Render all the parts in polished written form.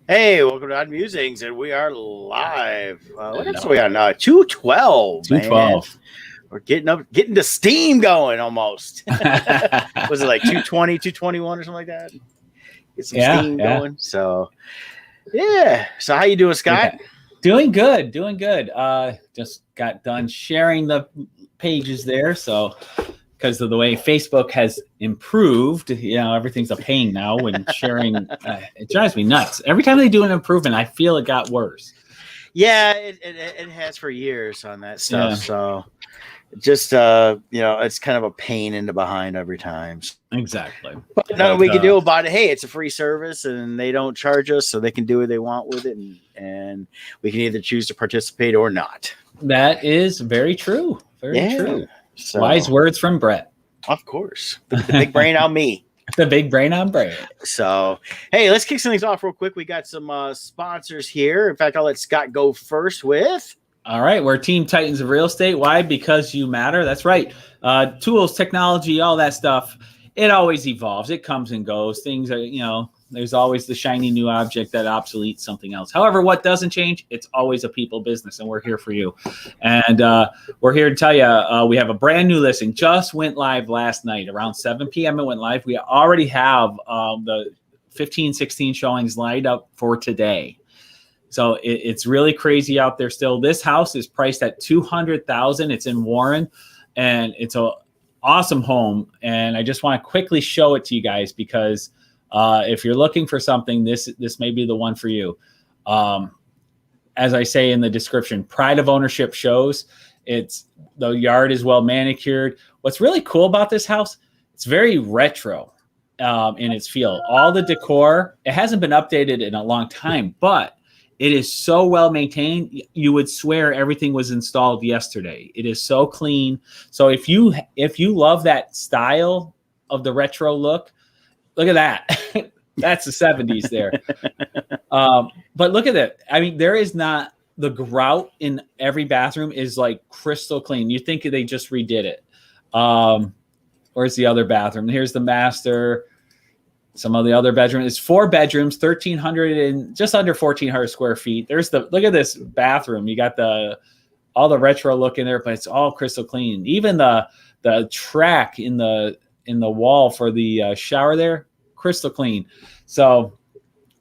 Hey, welcome to Odd Musings, and we are live. What episode are we Hello. on now? 212, man. 212. We're getting the steam going almost. Was it like 220, 221 or something like that? Get some Yeah, steam yeah. going. So, yeah. So, how you doing, Scott? Yeah. Doing good, doing good. Just got done sharing the pages there. So, because of the way Facebook has improved, everything's a pain now when sharing. It drives me nuts. Every time they do an improvement, I feel it got worse. Yeah, it has for years on that stuff. Yeah. So, just it's kind of a pain in the behind every time. Exactly. But nothing we can do about it. Hey, it's a free service, and they don't charge us, so they can do what they want with it, and we can either choose to participate or not. That is very true. Very true. So, wise words from Brett. Of course, the big brain on me. The big brain on Brett. So, hey, let's kick some things off real quick. We got some sponsors here. In fact, I'll let Scott go first with. All right, we're Team Titans of Real Estate. Why? Because you matter. That's right. Tools, technology, all that stuff. It always evolves. It comes and goes. Things are, there's always the shiny new object that obsoletes something else. However, what doesn't change, it's always a people business, and we're here for you. And we're here to tell you, we have a brand new listing. Just went live last night around 7 p.m. It went live. We already have the 15, 16 showings lined up for today. So it's really crazy out there still. This house is priced at $200,000. It's in Warren, and it's an awesome home. And I just want to quickly show it to you guys because if you're looking for something, this may be the one for you. As I say in the description, pride of ownership shows. The yard is well manicured. What's really cool about this house, it's very retro in its feel. All the decor, it hasn't been updated in a long time, but it is so well maintained. You would swear everything was installed yesterday. It is so clean. So if you love that style of the retro look, look at that. That's the 70s there. But look at it. I mean, there is not the grout in every bathroom is like crystal clean. You think they just redid it. Where's the other bathroom? Here's the master. Some of the other bedrooms. It's 4 bedrooms, 1,300 and just under 1,400 square feet. Look at this bathroom. You got all the retro look in there, but it's all crystal clean. Even the track in the wall for the shower there, crystal clean. So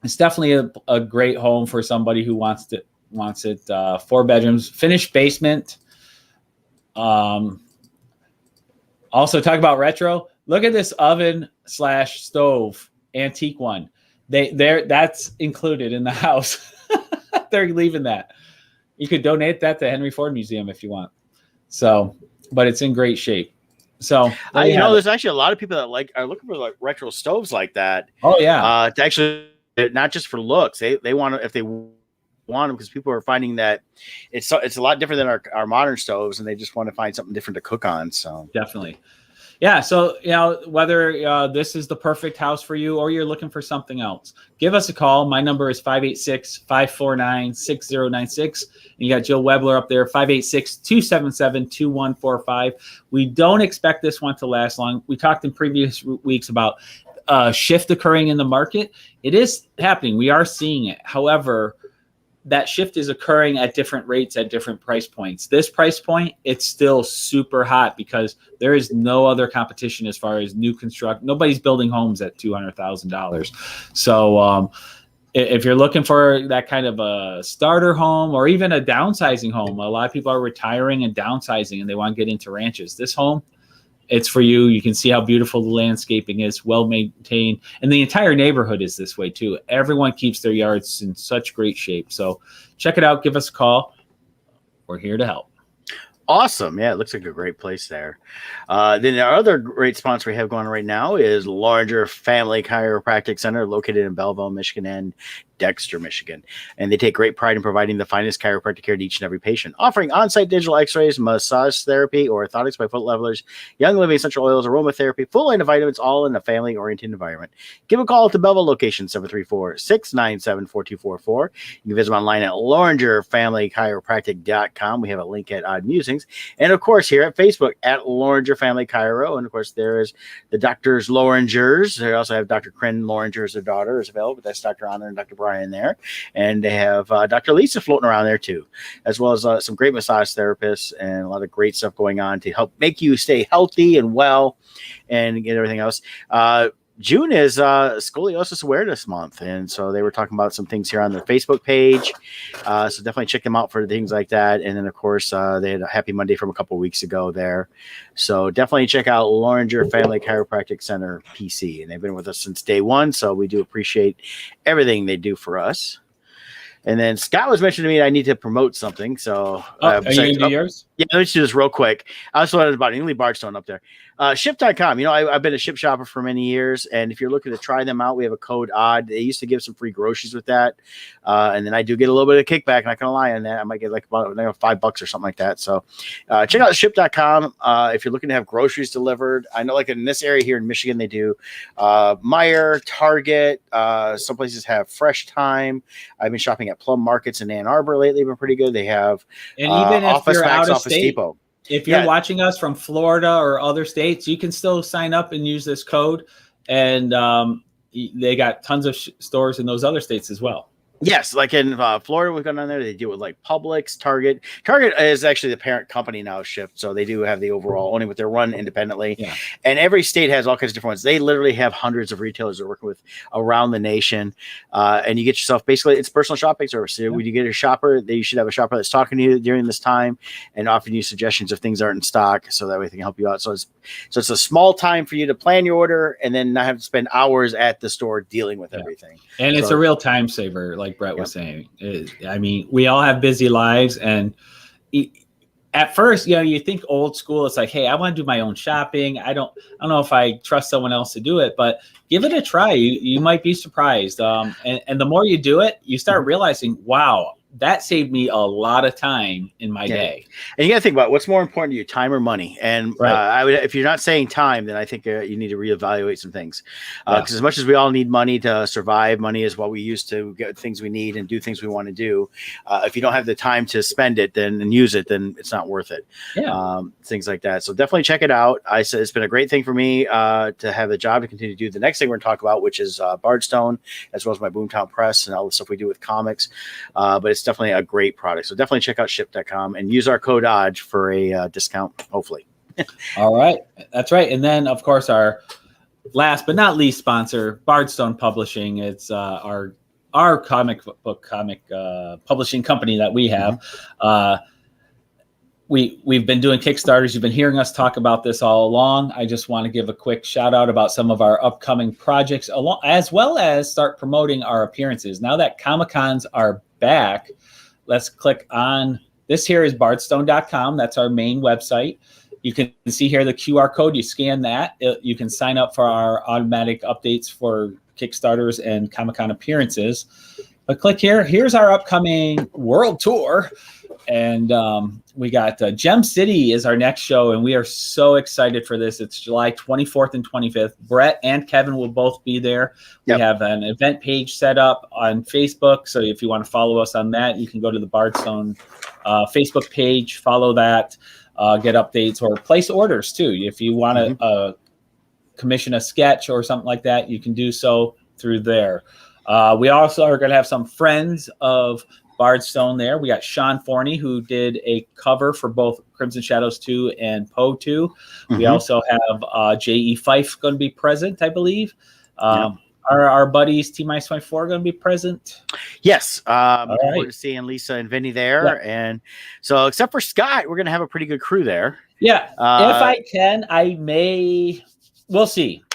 it's definitely a great home for somebody who wants it. 4 bedrooms, finished basement. Also, talk about retro. Look at this oven/stove, antique one. That's included in the house. They're leaving that. You could donate that to Henry Ford Museum if you want. So, but it's in great shape. So there's actually a lot of people that are looking for like retro stoves like that. Oh yeah. To actually not just for looks. They want to, if they want them, because people are finding that it's a lot different than our modern stoves, and they just want to find something different to cook on. So definitely. Yeah, so whether this is the perfect house for you or you're looking for something else, give us a call. My number is 586-549-6096. You got Jill Webler up there, 586-277-2145. We don't expect this one to last long. We talked in previous weeks about shift occurring in the market. It is happening. We are seeing it. However, that shift is occurring at different rates at different price points. This price point, it's still super hot because there is no other competition as far as new construction. Nobody's building homes at $200,000. So if you're looking for that kind of a starter home or even a downsizing home, a lot of people are retiring and downsizing and they want to get into ranches. This home, it's for you. You can see how beautiful the landscaping is, well maintained. And the entire neighborhood is this way too. Everyone keeps their yards in such great shape. So check it out. Give us a call. We're here to help. Awesome. Yeah, it looks like a great place there. Then our other great sponsor we have going on right now is Larger Family Chiropractic Center, located in Belleville, Michigan, and Dexter, Michigan. And they take great pride in providing the finest chiropractic care to each and every patient, offering on-site digital x-rays, massage therapy, orthotics by foot levelers, young living essential oils, aromatherapy, full line of vitamins, all in a family-oriented environment. Give a call at the Belleville location, 734-697-4244. You can visit them online at LaringerFamilyChiropractic.com. We have a link at Odd Musings. And, of course, here at Facebook at Loringer Family Chiro. And, of course, there is the Doctors Loringers. They also have Dr. Kren Loringer as their daughter is available. But that's Dr. Honor and Dr. Brian Brian there, and they have Dr. Lisa floating around there too, as well as some great massage therapists and a lot of great stuff going on to help make you stay healthy and well and get everything else. June is Scoliosis Awareness Month, and so they were talking about some things here on their Facebook page. So definitely check them out for things like that. And then, of course, they had a Happy Monday from a couple of weeks ago there. So definitely check out Loringer Family Chiropractic Center PC, and they've been with us since day one. So we do appreciate everything they do for us. And then Scott was mentioning to me I need to promote something. So are you going to do yours? Yeah, let me do this real quick. I also wanted about Leave Bardstone up there. Ship.com. I've been a ship shopper for many years. And if you're looking to try them out, we have a code ODD. They used to give some free groceries with that. And then I do get a little bit of kickback. Not going to lie on that. I might get like about $5 or something like that. So check out ship.com if you're looking to have groceries delivered. I know like in this area here in Michigan, they do Meijer, Target. Some places have Fresh Time. I've been shopping at Plum Markets in Ann Arbor lately. Been pretty good. They have and even if Office you're Max, out of Office state, Depot. if you're watching us from Florida or other states, you can still sign up and use this code. And they got tons of stores in those other states as well. Yes, like in Florida, we've gone down there. They deal with like Publix, Target. Target is actually the parent company now of Shift, so they do have the overall only, but they're run independently. Yeah. And every state has all kinds of different ones. They literally have hundreds of retailers they're working with around the nation, and you get yourself basically it's personal shopping service. So when you get a shopper, you should have a shopper that's talking to you during this time and offering you suggestions if things aren't in stock, so that way they can help you out. So it's a small time for you to plan your order and then not have to spend hours at the store dealing with everything. And it's a real time saver. Like Brett was saying, I mean, we all have busy lives, and at first, you think old school. It's like, hey, I want to do my own shopping. I don't know if I trust someone else to do it, but give it a try. You might be surprised. And the more you do it, you start realizing, wow, that saved me a lot of time in my day. And you got to think about what's more important to you, time or money. And I would, if you're not saying time, then I think you need to reevaluate some things. Because as much as we all need money to survive, money is what we use to get things we need and do things we want to do. If you don't have the time to spend it and use it, then it's not worth it. Things like that. So definitely check it out. I said it's been a great thing for me to have the job to continue to do the next thing we're going to talk about, which is Bardstone, as well as my Boomtown Press and all the stuff we do with comics. But it's definitely a great product. So definitely check out ship.com and use our code ODD for a discount, hopefully. All right. That's right. And then, of course, our last but not least sponsor, Bardstone Publishing. It's our comic book publishing company that we have. We've been doing Kickstarters. You've been hearing us talk about this all along. I just want to give a quick shout out about some of our upcoming projects, as well as start promoting our appearances. Now that Comic-Cons are back, let's click on this. Here is bardstone.com. That's our main website. You can see here the QR code. You scan that. You can sign up for our automatic updates for Kickstarters and Comic-Con appearances. But click here. Here's our upcoming world tour. And we got Gem City is our next show, and we are so excited for this. It's July 24th and 25th. Brett and Kevin will both be there. We have an event page set up on Facebook, so if you want to follow us on that, you can go to the Bardstone Facebook page, follow that, get updates, or place orders too. If you want to commission a sketch or something like that, you can do so through there. We also are going to have some friends of Bardstone there. We got Sean Forney, who did a cover for both Crimson Shadows 2 and Poe 2. We also have J.E. Fife going to be present, I believe. Our buddies T-Minus 24 going to be present. Yes. Looking forward to seeing Lisa and Vinny there. And so except for Scott, we're going to have a pretty good crew there. Yeah. If I can, we'll see.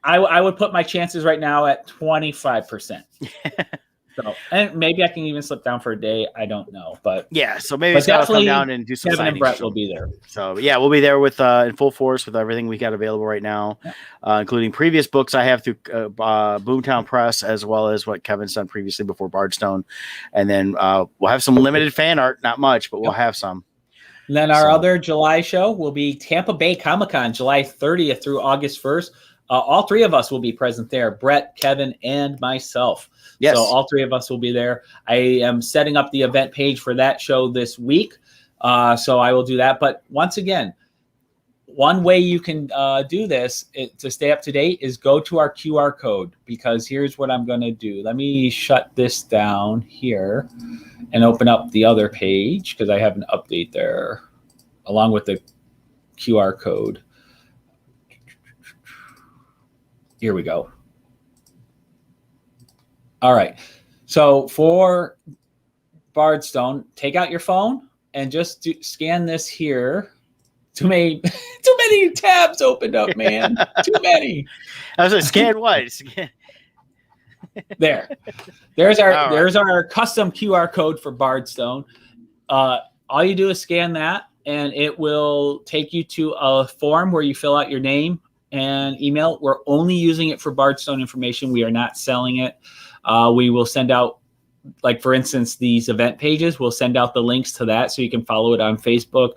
I would put my chances right now at 25%. So, and maybe I can even slip down for a day. I don't know, but so maybe Scott will come down and do some Kevin signings. And Brett will be there. So we'll be there with in full force with everything we got available right now, including previous books I have through Boomtown Press, as well as what Kevin's done previously before Bardstone, and then we'll have some limited fan art, not much, but we'll have some. And then our other July show will be Tampa Bay Comic-Con, July 30th through August 1st. All three of us will be present there, Brett, Kevin, and myself. Yes. So all three of us will be there. I am setting up the event page for that show this week. So I will do that. But once again, one way you can do this to stay up to date is go to our QR code, because here's what I'm going to do. Let me shut this down here and open up the other page, because I have an update there along with the QR code. Here we go. All right. So for Bardstone, take out your phone and just scan this here. Too many tabs opened up, man. Too many. I was like, scan what? There's our custom QR code for Bardstone. All you do is scan that, and it will take you to a form where you fill out your name and email. We're only using it for Bardstone information. We are not selling it. We will send out, like for instance, these event pages. We'll send out the links to that so you can follow it on Facebook.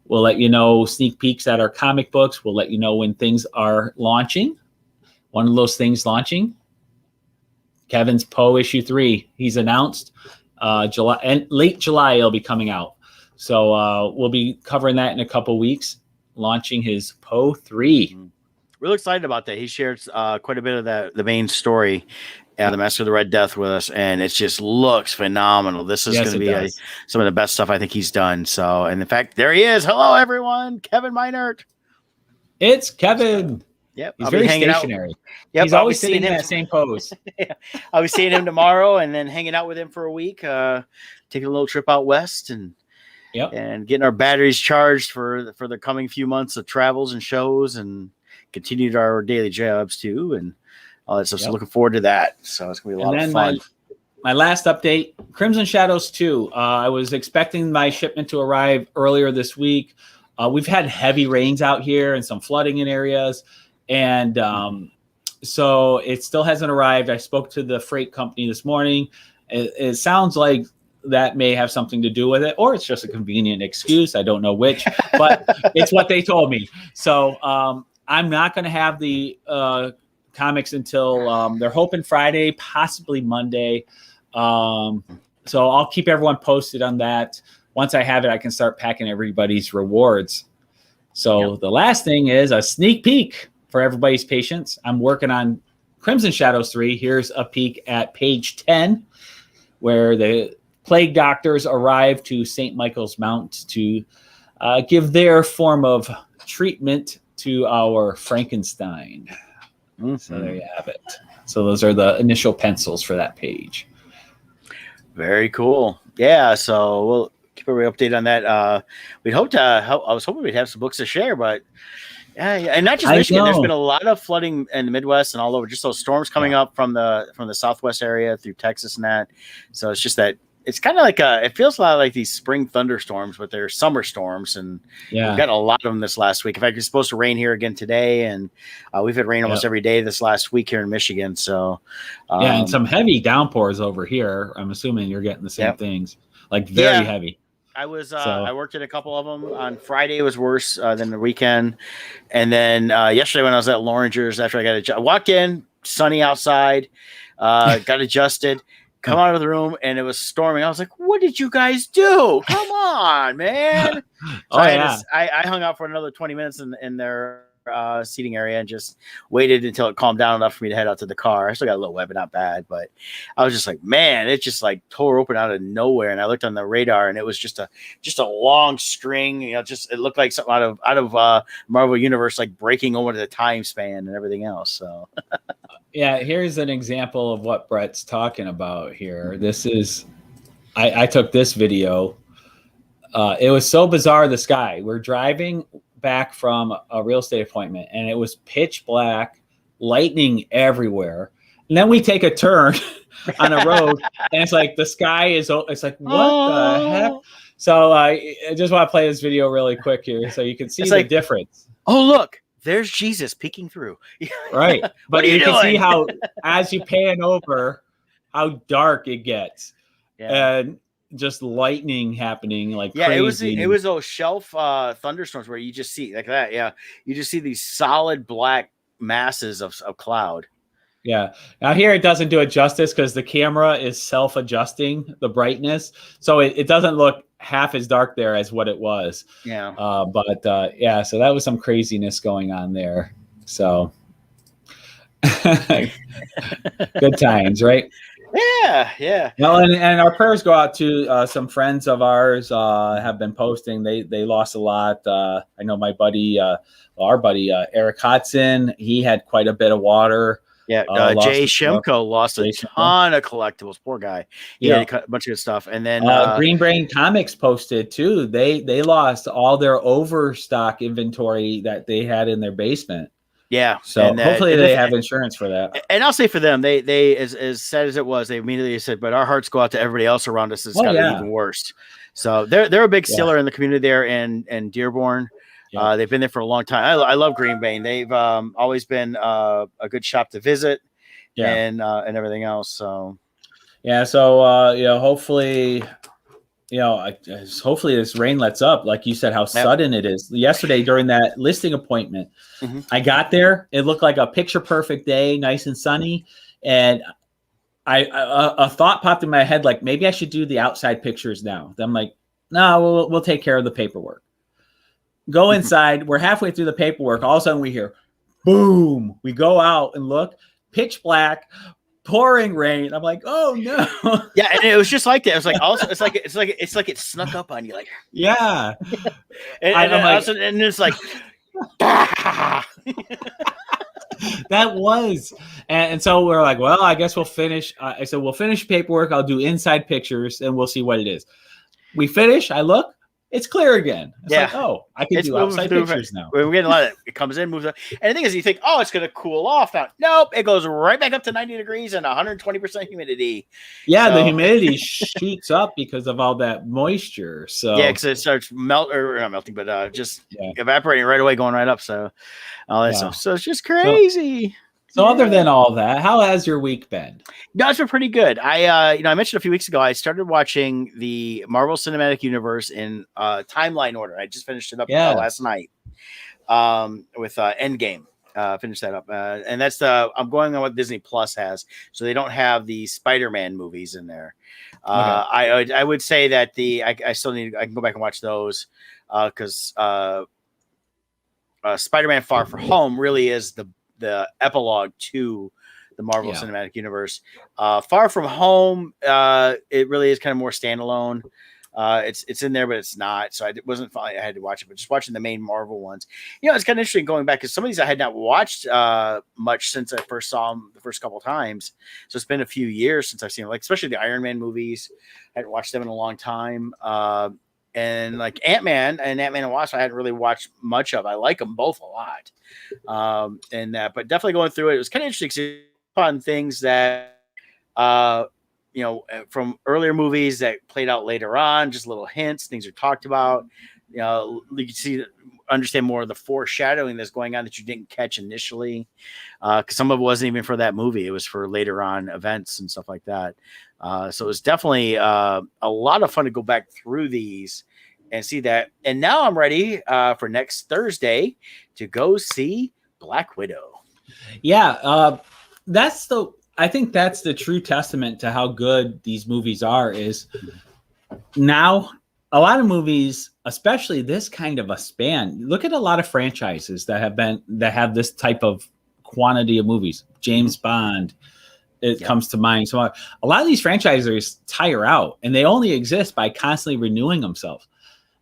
We'll let you know sneak peeks at our comic books. We'll let you know when things are launching. One of those things launching, Kevin's Poe issue 3. He's announced July, and late July it'll be coming out. So we'll be covering that in a couple weeks, launching his Poe 3. Really excited about that. He shares quite a bit of the main story, the Master of the Red Death, with us, and it just looks phenomenal. This is going to be some of the best stuff I think he's done. So, and in fact, there he is. Hello, everyone. Kevin Meinert. It's Kevin. Yep, he's very stationary. Yep, he's always sitting in that same pose. Yeah. I'll be seeing him tomorrow, and then hanging out with him for a week, taking a little trip out west, and getting our batteries charged for the coming few months of travels and shows, and continued our daily jobs too, and all that stuff. So looking forward to that. So it's gonna be a lot of fun. My last update: Crimson Shadows 2. I was expecting my shipment to arrive earlier this week. We've had heavy rains out here and some flooding in areas. And so it still hasn't arrived. I spoke to the freight company this morning. It sounds like that may have something to do with it, or it's just a convenient excuse. I don't know which, but it's what they told me. So I'm not going to have the comics until they're hoping Friday, possibly Monday. So I'll keep everyone posted on that. Once I have it, I can start packing everybody's rewards. So the last thing is a sneak peek. For everybody's patience, I'm working on Crimson Shadows 3. Here's a peek at page 10, where the plague doctors arrive to St. Michael's Mount to give their form of treatment to our Frankenstein. Mm-hmm. So there you have it. So those are the initial pencils for that page. Very cool. Yeah, so we'll keep everybody updated on that. We'd hope to. I was hoping we'd have some books to share, but. Yeah, and not just Michigan. There's been a lot of flooding in the Midwest and all over. Just those storms coming up from the Southwest area through Texas and that. So it's just that it's kind of like it feels a lot like these spring thunderstorms, but they're summer storms, and we've got a lot of them this last week. In fact, it's supposed to rain here again today, and we've had rain almost every day this last week here in Michigan. So and some heavy downpours over here. I'm assuming you're getting the same things, like very heavy. I was I worked at a couple of them. On Friday it was worse than the weekend, and then yesterday when I was at Lawrenger's, after I got walked in, sunny outside, got adjusted, come out of the room, and it was storming. I was like, "What did you guys do? Come on, man!" So I hung out for another 20 minutes in their seating area and just waited until it calmed down enough for me to head out to the car. I still got a little wet, but not bad. But I was just like, man, it just like tore open out of nowhere. And I looked on the radar, and it was just a long string. You know, just it looked like something out of Marvel Universe, like breaking over the time span and everything else. So yeah, here's an example of what Brett's talking about here. This is I took this video. It was so bizarre. The sky. We're driving back from a real estate appointment, and it was pitch black, lightning everywhere. And then we take a turn on a road, and it's like the sky is. It's like what the heck? So I just want to play this video really quick here, so you can see the difference. Oh, look, there's Jesus peeking through. Right, but you can see how as you pan over, how dark it gets, and just lightning happening like crazy. It was those shelf thunderstorms where you just see like that. Yeah, you just see these solid black masses of cloud. Yeah. Now here it doesn't do it justice because the camera is self-adjusting the brightness, so it doesn't look half as dark there as what it was. Yeah. But yeah, so that was some craziness going on there. So good times, right? Yeah, yeah. Well, and our prayers go out to some friends of ours have been posting. They lost a lot. I know my buddy, our buddy Eric Hodson. He had quite a bit of water. Yeah, Lost Jay his stuff. Shimko lost a Jay Simple. ton of collectibles. Poor guy. He Yeah. had a bunch of good stuff. And then Green Brain Comics posted too. They lost all their overstock inventory that they had in their basement. yeah, So and hopefully they have insurance for that. and I'll say for them, they as sad as it was, they immediately said, but our hearts go out to everybody else around us that's got it even worse. So they're a big seller in the community there in Dearborn. Yeah. They've been there for a long time. I love Green Brain. They've always been a good shop to visit, and everything else. So yeah, so you know, hopefully, you know, hopefully this rain lets up. Like you said, how sudden it is. Yesterday during that listing appointment, I got there. It looked like a picture perfect day, nice and sunny, and a thought popped in my head, like maybe I should do the outside pictures now. Then I'm like, no, we'll take care of the paperwork. Go inside. We're halfway through the paperwork. All of a sudden we hear, boom. We go out and look, pitch black, pouring rain. I'm like, oh no. Yeah, and it was just like that. It was like also it's like it snuck up on you, like yeah. and it's like that was, and so we're like, well, I guess we'll finish. I said we'll finish paperwork. I'll do inside pictures, and we'll see what it is. We finish. I look. It's clear again. It's like, oh, I can do outside pictures now. We're getting a lot of it comes in, moves up. And the thing is, you think, oh, it's going to cool off now. Nope, it goes right back up to 90 degrees and 120% humidity. Yeah, so the humidity shoots up because of all that moisture. So yeah, because it starts not melting, but just evaporating right away, going right up. So all that stuff. So it's just crazy. So other than all that, how has your week been? No, it's been pretty good. I mentioned a few weeks ago, I started watching the Marvel Cinematic Universe in timeline order. I just finished it up last night with Endgame. Finished that up. And that's I'm going on what Disney Plus has. So they don't have the Spider-Man movies in there. I would say that I still need, I can go back and watch those because Spider-Man Far From Home really is the epilogue to the Marvel Cinematic Universe. Far From Home, it really is kind of more standalone. It's in there, but it's not. So I wasn't I had to watch it, but just watching the main Marvel ones. You know, it's kind of interesting going back because some of these I had not watched much since I first saw them the first couple of times. So it's been a few years since I've seen them, like especially the Iron Man movies. I hadn't watched them in a long time. And like Ant-Man and Wasp, I hadn't really watched much of. I like them both a lot. But definitely going through it, it was kind of interesting on things that, from earlier movies that played out later on, just little hints, things are talked about. You know, you can understand more of the foreshadowing that's going on that you didn't catch initially. Because some of it wasn't even for that movie. It was for later on events and stuff like that. So it was definitely a lot of fun to go back through these and see that. And now I'm ready for next Thursday to go see Black Widow. Yeah, I think that's the true testament to how good these movies are. Is now a lot of movies, especially this kind of a span. Look at a lot of franchises that have this type of quantity of movies. James Bond. It comes to mind. So a lot of these franchises tire out and they only exist by constantly renewing themselves.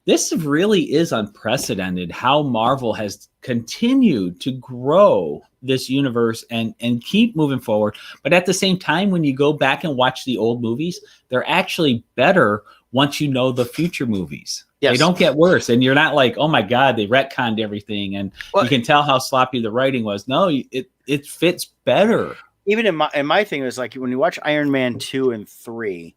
This really is unprecedented how Marvel has continued to grow this universe and keep moving forward. But at the same time, when you go back and watch the old movies, they're actually better once you know the future movies. Yes. They don't get worse. And you're not like, oh my God, they retconned everything. And you can tell how sloppy the writing was. No, it fits better. Even in my thing, it was like when you watch Iron Man 2 and 3,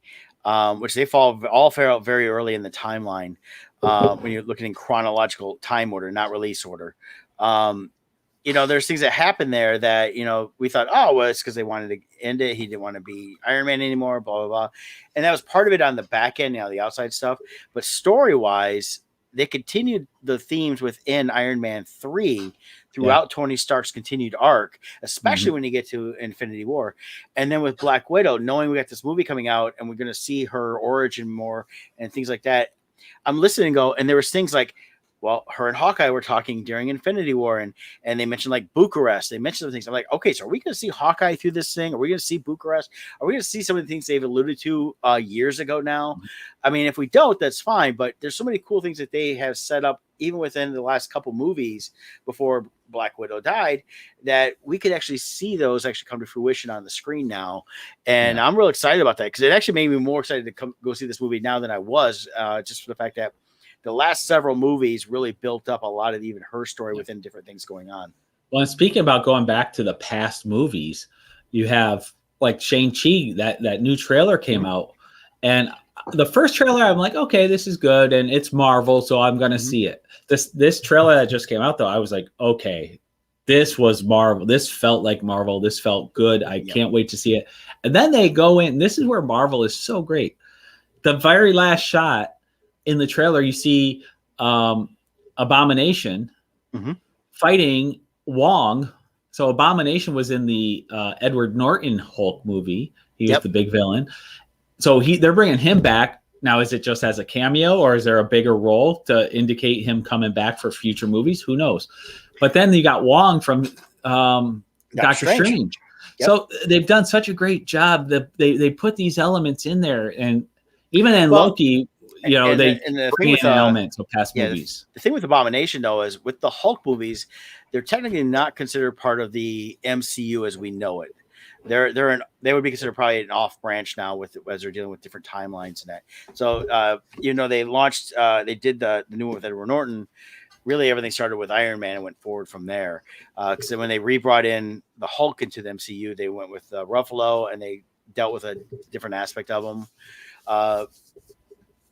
which they fall out very early in the timeline, when you're looking in chronological time order, not release order. There's things that happen there that, we thought, oh, well, it's because they wanted to end it. He didn't want to be Iron Man anymore, blah, blah, blah. And that was part of it on the back end, the outside stuff. But story-wise, they continued the themes within Iron Man 3 throughout Tony Stark's continued arc, especially when you get to Infinity War. And then with Black Widow, knowing we got this movie coming out and we're going to see her origin more and things like that, I'm listening and go, and there was things like, well, her and Hawkeye were talking during Infinity War, and they mentioned like Bucharest. They mentioned some things. I'm like, okay, so are we going to see Hawkeye through this thing? Are we going to see Bucharest? Are we going to see some of the things they've alluded to years ago now? I mean, if we don't, that's fine. But there's so many cool things that they have set up, even within the last couple movies before Black Widow died, that we could actually see those actually come to fruition on the screen now. And I'm real excited about that, because it actually made me more excited to go see this movie now than I was, just for the fact that the last several movies really built up a lot of even her story within different things going on. Well, and speaking about going back to the past movies, you have like Shang-Chi, that new trailer came out, and the first trailer, I'm like, okay, this is good, and it's Marvel, so I'm gonna see it. This trailer that just came out, though, I was like, okay, this was Marvel. This felt like Marvel. This felt good. I can't wait to see it. And then they go in. This is where Marvel is so great. The very last shot in the trailer, you see Abomination fighting Wong. So Abomination was in the Edward Norton Hulk movie. He was the big villain. So they're bringing him back. Now, is it just as a cameo, or is there a bigger role to indicate him coming back for future movies? Who knows? But then you got Wong from Doctor Strange. Yep. So they've done such a great job that they put these elements in there. And even in Loki, they bring in elements of past movies. The thing with Abomination, though, is with the Hulk movies, they're technically not considered part of the MCU as we know it. They would be considered probably an off branch now as they're dealing with different timelines and that. So they launched, they did the new one with Edward Norton. Really, everything started with Iron Man and went forward from there. Because when they re-brought in the Hulk into the MCU, they went with Ruffalo, and they dealt with a different aspect of him.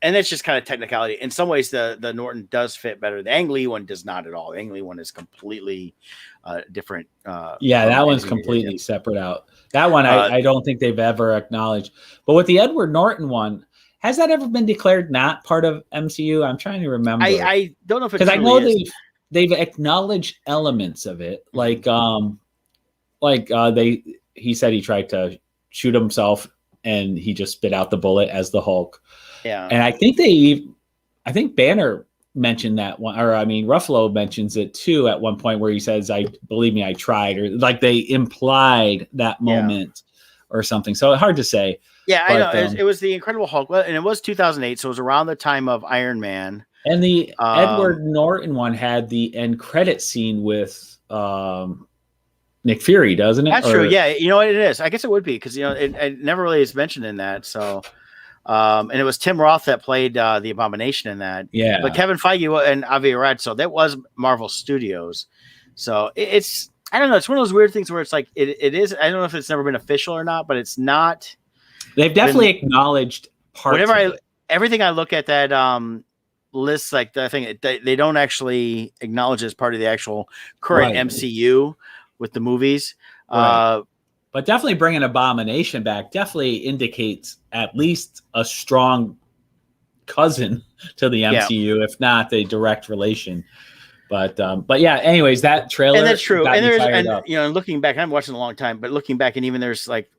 And it's just kind of technicality. In some ways, the Norton does fit better. The Ang Lee one does not at all. The Ang Lee one is completely different. That one's completely separate out. That one, I don't think they've ever acknowledged. But with the Edward Norton one, has that ever been declared not part of MCU? I'm trying to remember. I don't know if because I know they've acknowledged elements of it, he said he tried to shoot himself and he just spit out the bullet as the Hulk. Yeah, and I think Banner mentioned that one, or I mean Ruffalo mentions it too at one point where he says, "I believe me, I tried," or like they implied that moment or something. So hard to say. Yeah, but, I know. It was the Incredible Hulk, and it was 2008, so it was around the time of Iron Man. And the Edward Norton one had the end credit scene with Nick Fury, doesn't it? That's true. Yeah, you know what it is. I guess it would be, because it never really is mentioned in that. So, and it was Tim Roth that played the Abomination in that. Yeah, but Kevin Feige and Avi Arad, so that was Marvel Studios. So it's I don't know. It's one of those weird things where it's like it is. I don't know if it's never been official or not, but it's not. They've definitely acknowledged parts. Everything I look at that list, like the thing, they don't actually acknowledge it as part of the actual current MCU with the movies. Right. But definitely bringing Abomination back definitely indicates at least a strong cousin to the MCU, if not the direct relation. But yeah, anyways, that trailer, and that's true. And looking back, I'm watching a long time, but looking back, and even there's like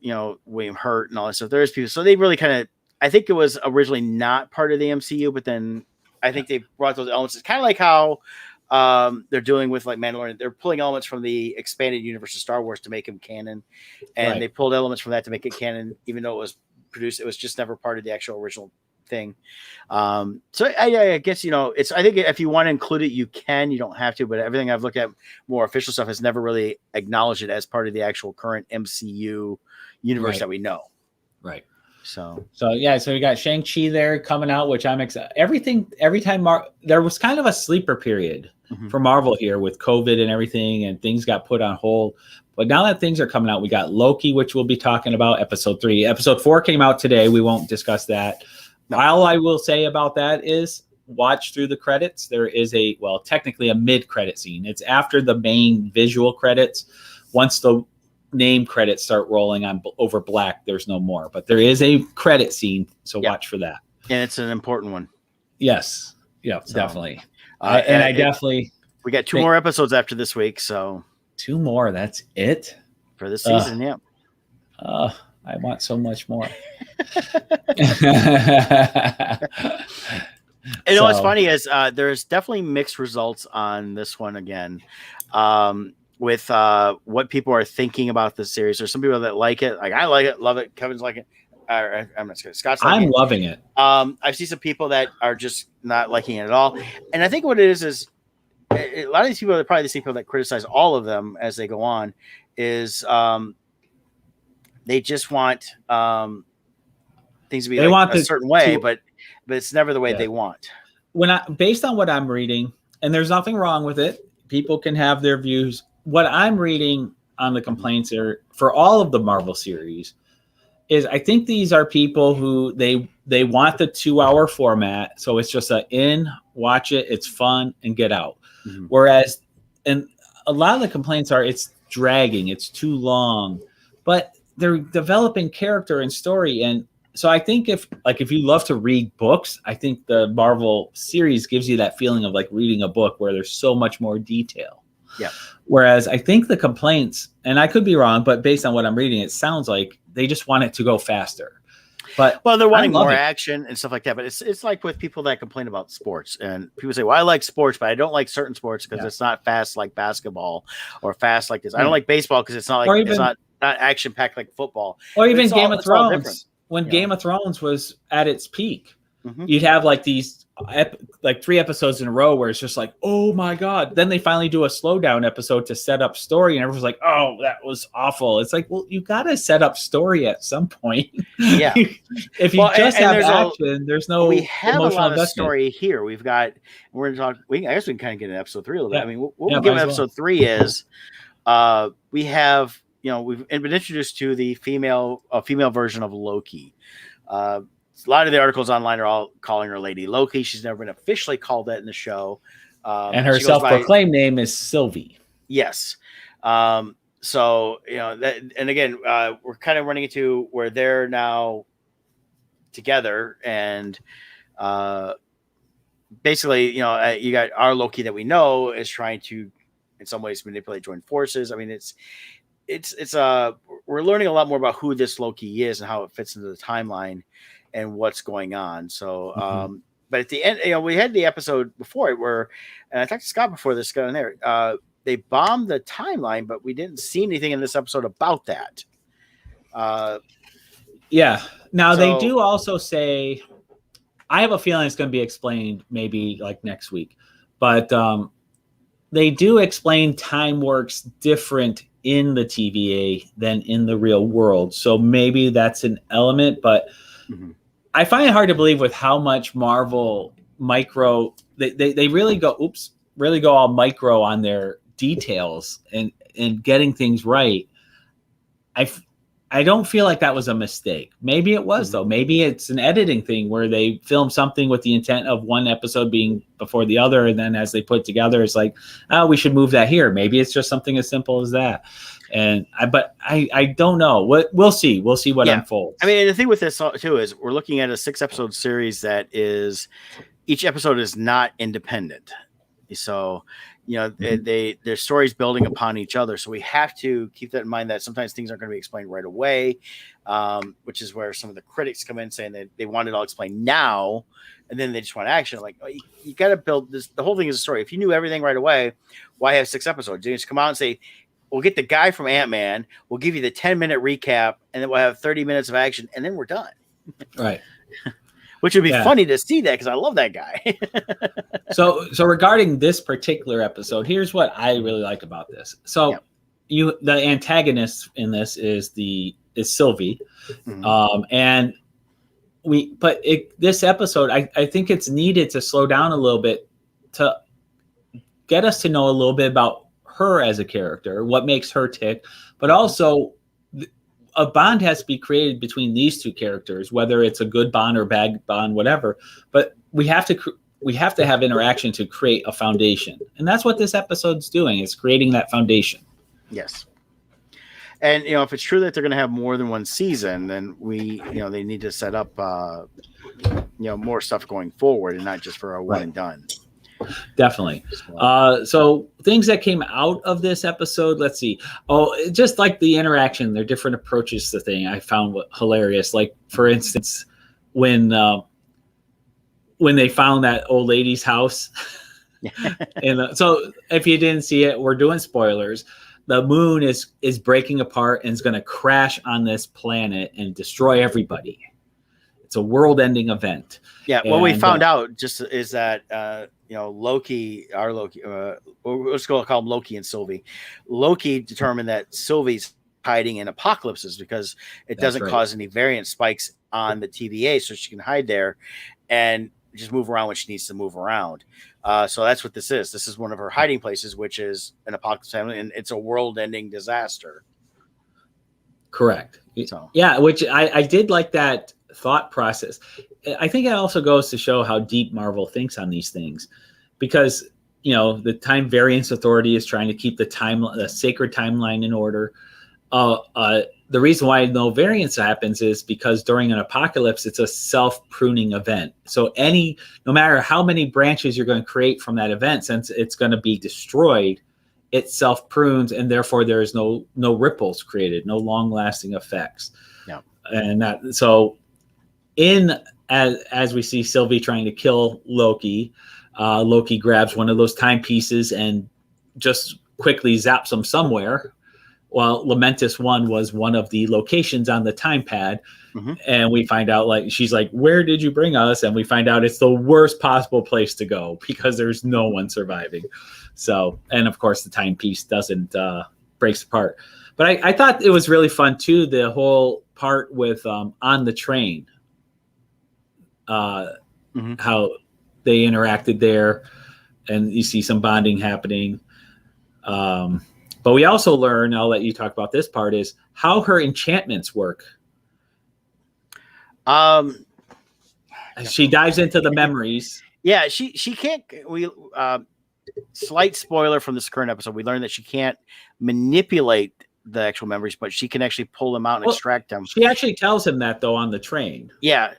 William Hurt and all that stuff. There's people, so they really kind of. I think it was originally not part of the MCU, but then I think they brought those elements. It's kind of like how they're doing with like Mandalorian. They're pulling elements from the expanded universe of Star Wars to make them canon, and they pulled elements from that to make it canon, even though it was produced. It was just never part of the actual original thing. So I guess it's. I think if you want to include it, you can. You don't have to. But everything I've looked at, more official stuff, has never really acknowledged it as part of the actual current MCU universe that we know. Right. So we got Shang-Chi there coming out, which I'm excited. Every time there was kind of a sleeper period for Marvel here with COVID and everything, and things got put on hold. But now that things are coming out, we got Loki, which we'll be talking about, episode 3. Episode 4 came out today. We won't discuss that. All I will say about that is watch through the credits. There is technically a mid-credit scene. It's after the main visual credits. Once the name credits start rolling on over black, there's no more. But there is a credit scene, so watch for that. And it's an important one. Yes. Yeah, definitely. We got 2 more episodes after this week, so 2 more. That's it for this season. I want so much more. You know what's So funny is there's definitely mixed results on this one again, with what people are thinking about the series. There's some people that like it, like I like it, love it. Kevin's like it. I'm not scared. Scott's liking I'm it. loving it. I've seen some people that are just not liking it at all, and I think what it is a lot of these people are probably the same people that criticize all of them as they go on. Is they just want things to be They like want a the certain way, to, but it's never the way yeah. they want. Based on what I'm reading, and there's nothing wrong with it. People can have their views. What I'm reading on the complaints are for all of the Marvel series is I think these are people who they want the 2-hour format, so it's just watch it, it's fun, and get out. Mm-hmm. Whereas, and a lot of the complaints are it's dragging, it's too long, but they're developing character and story. And so I think if you love to read books, I think the Marvel series gives you that feeling of like reading a book where there's so much more detail. Yeah. Whereas I think the complaints, and I could be wrong, but based on what I'm reading, it sounds like they just want it to go faster. But they're wanting more action and stuff like that. But it's like with people that complain about sports, and people say, "Well, I like sports, but I don't like certain sports because it's not fast like basketball or fast like this. I don't like baseball because it's not like it's not action packed like football." Or even Game of Thrones. When Game of Thrones was at its peak, you'd have like these 3 episodes in a row where it's just like, oh my God. Then they finally do a slowdown episode to set up story, and everyone's like, oh, that was awful. It's like, well, you got to set up story at some point. Yeah. If you just have action, there's no. We have a lot of investment. story here. We're going to talk. I guess we can kind of get into episode 3 a little bit. I mean, what we give episode 3 is we have, we've been introduced to the female version of Loki. A lot of the articles online are all calling her Lady Loki. She's never been officially called that in the show. And her self-proclaimed name is Sylvie. Yes. So, that, and again, we're kind of running into where they're now together, and basically, you got our Loki that we know is trying to, in some ways, manipulate joint forces. I mean, we're learning a lot more about who this Loki is and how it fits into the timeline and what's going on. So, but at the end, we had the episode before it where, and I talked to Scott before this got in there, they bombed the timeline, but we didn't see anything in this episode about that. Yeah. Now they do also say, I have a feeling it's going to be explained maybe like next week, but they do explain time works different in the TVA than in the real world. So maybe that's an element, but I find it hard to believe with how much Marvel micro, they really go all micro on their details and getting things right. I don't feel like that was a mistake. Maybe it was, though. Maybe it's an editing thing where they film something with the intent of one episode being before the other, and then as they put together, it's like, oh, we should move that here. Maybe it's just something as simple as that. But I don't know. We'll see. We'll see what unfolds. I mean, the thing with this too is we're looking at a 6-episode series that is, each episode is not independent. So, their stories building upon each other. So we have to keep that in mind that sometimes things aren't going to be explained right away, which is where some of the critics come in saying that they want it all explained now, and then they just want action. Like, you got to build this. The whole thing is a story. If you knew everything right away, why have 6 episodes? You just come out and say, we'll get the guy from Ant-Man, we'll give you the 10-minute recap, and then we'll have 30 minutes of action, and then we're done. Right. Which would be funny to see that, because I love that guy. So regarding this particular episode, here's what I really like about this. So the antagonist in this is Sylvie. And this episode, I think it's needed to slow down a little bit to get us to know a little bit about her as a character, what makes her tick, but also a bond has to be created between these two characters, whether it's a good bond or bad bond, whatever. But we have to have interaction to create a foundation, and that's what this episode's doing. Is creating that foundation. Yes. And if it's true that they're going to have more than one season, then they need to set up more stuff going forward, and not just for a one and done. Definitely. So things that came out of this episode, let's see. Oh, just like the interaction, their different approaches to thing I found hilarious. Like, for instance, when when they found that old lady's house. And so if you didn't see it, we're doing spoilers. The moon is breaking apart and is going to crash on this planet and destroy everybody. It's a world-ending event. Yeah, what we found out just is that Loki, let's call him Loki and Sylvie. Loki determined that Sylvie's hiding in apocalypses because it doesn't cause any variant spikes on the TVA, so she can hide there and just move around when she needs to move around. So that's what this is. This is one of her hiding places, which is an apocalypse family, and it's a world-ending disaster. Correct. So yeah, which I did like that thought process. I think it also goes to show how deep Marvel thinks on these things, because the Time Variance Authority is trying to keep the sacred timeline in order. The reason why no variance happens is because during an apocalypse, it's a self-pruning event. So no matter how many branches you're going to create from that event, since it's going to be destroyed, it self-prunes, and therefore there is no ripples created, no long-lasting effects. Yeah. And as we see Sylvie trying to kill Loki, Loki grabs one of those timepieces and just quickly zaps him somewhere. Well, Lamentis 1 was one of the locations on the time pad. Mm-hmm. And we find out, she's like, where did you bring us? And we find out it's the worst possible place to go because there's no one surviving. So, and of course the timepiece doesn't breaks apart. But I thought it was really fun too, the whole part with on the train, mm-hmm. how they interacted there, and you see some bonding happening. But we also learn, I'll let you talk about this part, is how her enchantments work. She dives into the memories. Yeah, she can't. Slight spoiler from this current episode. We learned that she can't manipulate the actual memories, but she can actually pull them out and extract them. She actually tells him that though on the train. Yeah,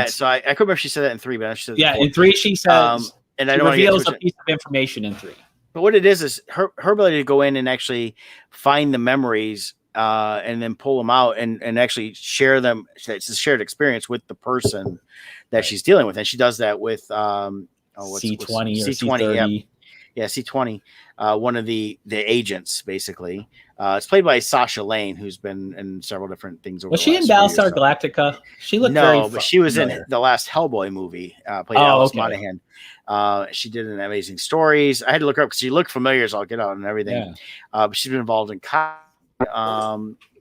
so I couldn't remember if she said that in 3, but she said in 3 she says, and she reveals a piece of information in 3. But what it is her ability to go in and actually find the memories and then pull them out and actually share them. It's a shared experience with the person that she's dealing with. And she does that with C20 or C20. Yeah, C20, one of the agents, basically. It's played by Sasha Lane, who's been in several different things. Was she in Battlestar Galactica? She looked but she was in the last Hellboy movie. Played Alice Monaghan. She did an Amazing Stories. I had to look her up because she looked familiar as all get out and everything. Yeah. But she's been involved in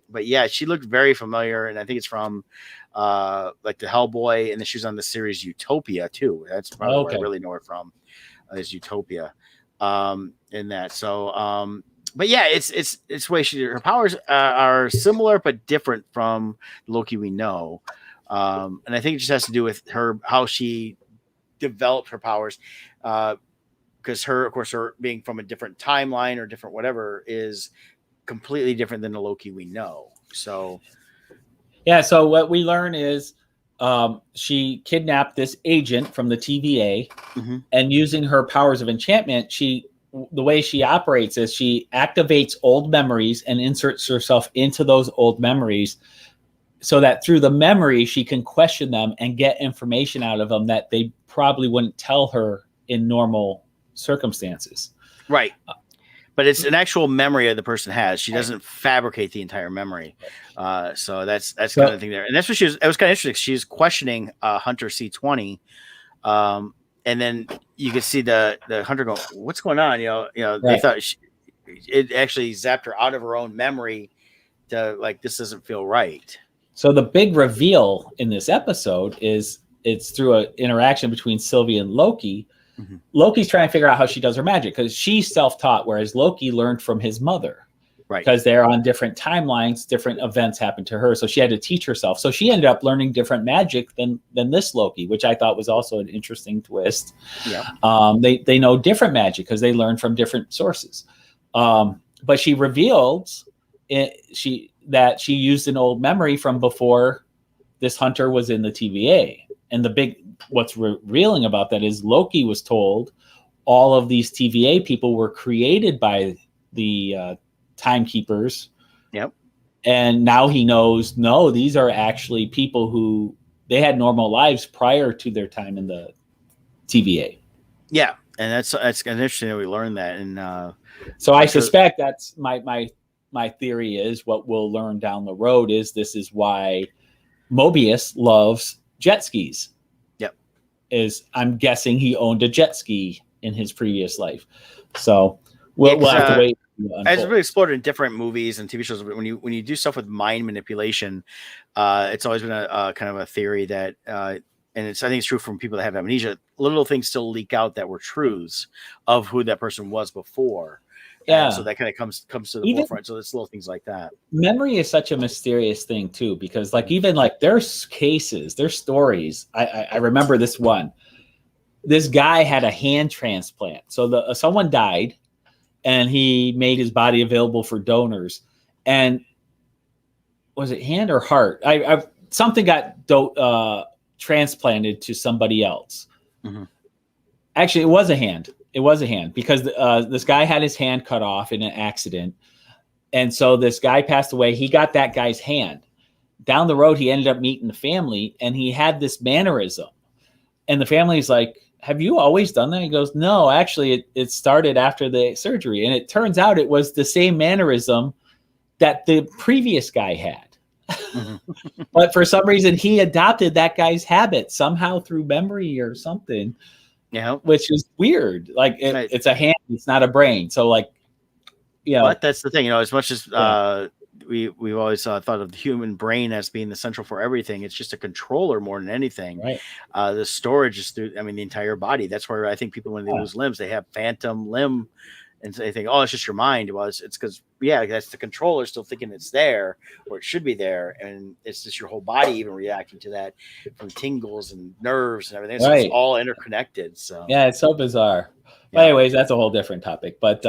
but yeah, she looked very familiar, and I think it's from the Hellboy, and then she was on the series Utopia too. That's probably where I really know her from, is Utopia. In that. So but yeah, it's way her powers are similar but different from Loki we know. And I think it just has to do with how she developed her powers, because her being from a different timeline or different whatever is completely different than the Loki we know. So yeah, so what we learn is she kidnapped this agent from the TVA, mm-hmm. and using her powers of enchantment, the way she operates is she activates old memories and inserts herself into those old memories, so that through the memory she can question them and get information out of them that they probably wouldn't tell her in normal circumstances. Right. But it's an actual memory the person has. She doesn't fabricate the entire memory. So that's kind of the thing there. And that's what it was kind of interesting. She's questioning Hunter C20. And then you could see the Hunter go, what's going on? Right. They thought it actually zapped her out of her own memory to this doesn't feel right. So the big reveal in this episode is it's through an interaction between Sylvie and Loki. Mm-hmm. Loki's trying to figure out how she does her magic because she's self-taught, whereas Loki learned from his mother. Right. Because they're on different timelines, different events happened to her. So she had to teach herself. So she ended up learning different magic than this Loki, which I thought was also an interesting twist. Yeah. They know different magic because they learned from different sources. But she revealed that she used an old memory from before this Hunter was in the TVA. And what's revealing about that is Loki was told all of these TVA people were created by the timekeepers. Yep. And now he knows, no, these are actually people who they had normal lives prior to their time in the TVA. Yeah, and that's interesting that we learned that. And so I suspect that's my theory is what we'll learn down the road is this is why Mobius loves jet skis. Yep. I'm guessing he owned a jet ski in his previous life. So we'll have to wait. As we've explored in different movies and TV shows, when you do stuff with mind manipulation, it's always been a kind of a theory that, and I think it's true from people that have amnesia. Little things still leak out that were truths of who that person was before. Yeah. And so that kind of comes to the forefront. So it's little things like that. Memory is such a mysterious thing too, because even there's cases, there's stories. I remember this one. This guy had a hand transplant. So someone died. And he made his body available for donors. And was it hand or heart? Something got transplanted to somebody else. Mm-hmm. Actually, it was a hand. It was a hand because this guy had his hand cut off in an accident. And so this guy passed away. He got that guy's hand. Down the road, he ended up meeting the family, and he had this mannerism. And the family's like, have you always done that? He goes, no, actually it started after the surgery. And it turns out it was the same mannerism that the previous guy had. Mm-hmm. But for some reason he adopted that guy's habit somehow through memory or something. Yeah. Which is weird. It's a hand, it's not a brain. So but that's the thing, as much as we've always thought of the human brain as being the central for everything. It's just a controller more than anything. Right. The storage is through, the entire body. That's where I think people, when they lose limbs, they have phantom limb and they think, oh, it's just your mind. Well, it's because, that's the controller still thinking it's there or it should be there. And it's just your whole body even reacting to that from tingles and nerves and everything. So it's all interconnected. So yeah, it's so bizarre. But anyways, that's a whole different topic. But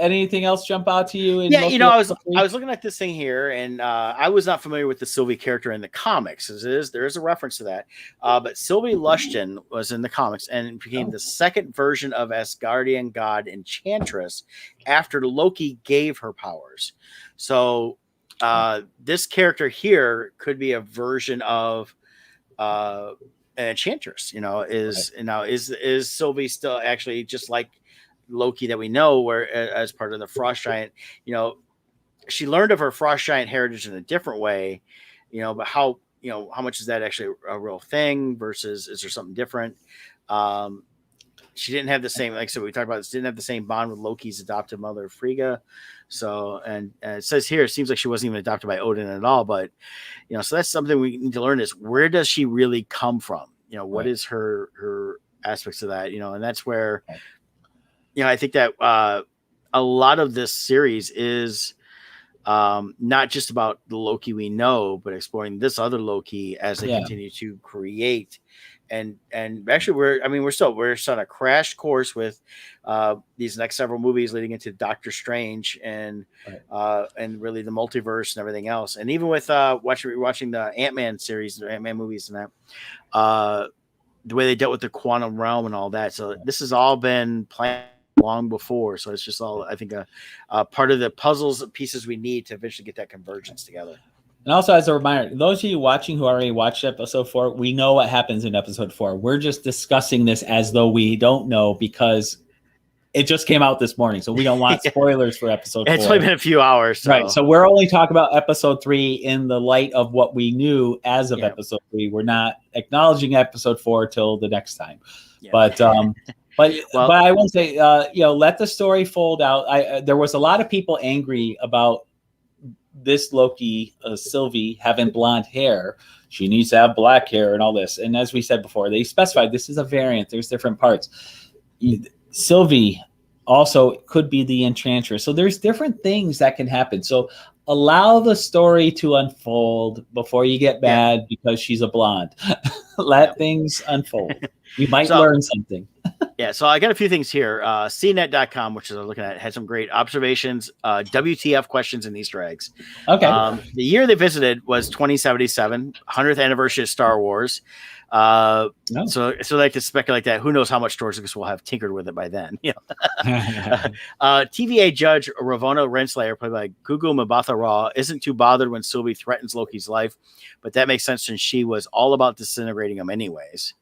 anything else jump out to you? I was looking at this thing here, and I was not familiar with the Sylvie character in the comics. There is a reference to that, but Sylvie Lushton was in the comics and became the second version of Asgardian god Enchantress after Loki gave her powers. So this character here could be a version of an Enchantress. Is Sylvie still actually just like Loki that we know, where as part of the Frost Giant, she learned of her Frost Giant heritage in a different way, but how much is that actually a real thing versus is there something different? She didn't have the same, like I said, we talked about this, didn't have the same bond with Loki's adopted mother, Frigga. So, and it says here, it seems like she wasn't even adopted by Odin at all, but, so that's something we need to learn is where does she really come from? What is her aspects of that, and that's where, I think that a lot of this series is not just about the Loki we know, but exploring this other Loki as they continue to create. And actually, we're still on a crash course with these next several movies leading into Doctor Strange and really the multiverse and everything else. And even with watching the Ant-Man series, the Ant-Man movies and that, the way they dealt with the quantum realm and all that. So this has all been planned long before, so it's just all, I think, a part of the puzzles pieces we need to eventually get that convergence together. And also, as a reminder, those of you watching who already watched episode 4, we know what happens in episode 4. We're just discussing this as though we don't know because it just came out this morning, so we don't want spoilers for episode 4. It's only been a few hours, so. Right? So we're only talking about episode 3 in the light of what we knew as of episode 3. We're not acknowledging episode 4 till the next time, but. But I will say, let the story fold out. There was a lot of people angry about this Loki, Sylvie, having blonde hair. She needs to have black hair and all this. And as we said before, they specified this is a variant. There's different parts. Sylvie also could be the Enchantress. So there's different things that can happen. So allow the story to unfold before you get mad because she's a blonde. Let things unfold. You might So learn something. yeah, so I got a few things here. CNET.com, which is I was looking at, had some great observations, WTF questions, and Easter eggs. Okay. The year they visited was 2077, 100th anniversary of Star Wars. So I like to speculate that who knows how much George Lucas will have tinkered with it by then. TVA judge Ravonna Renslayer, played by Gugu Mbatha Raw, isn't too bothered when Sylvie threatens Loki's life, but that makes sense since she was all about disintegrating him anyways.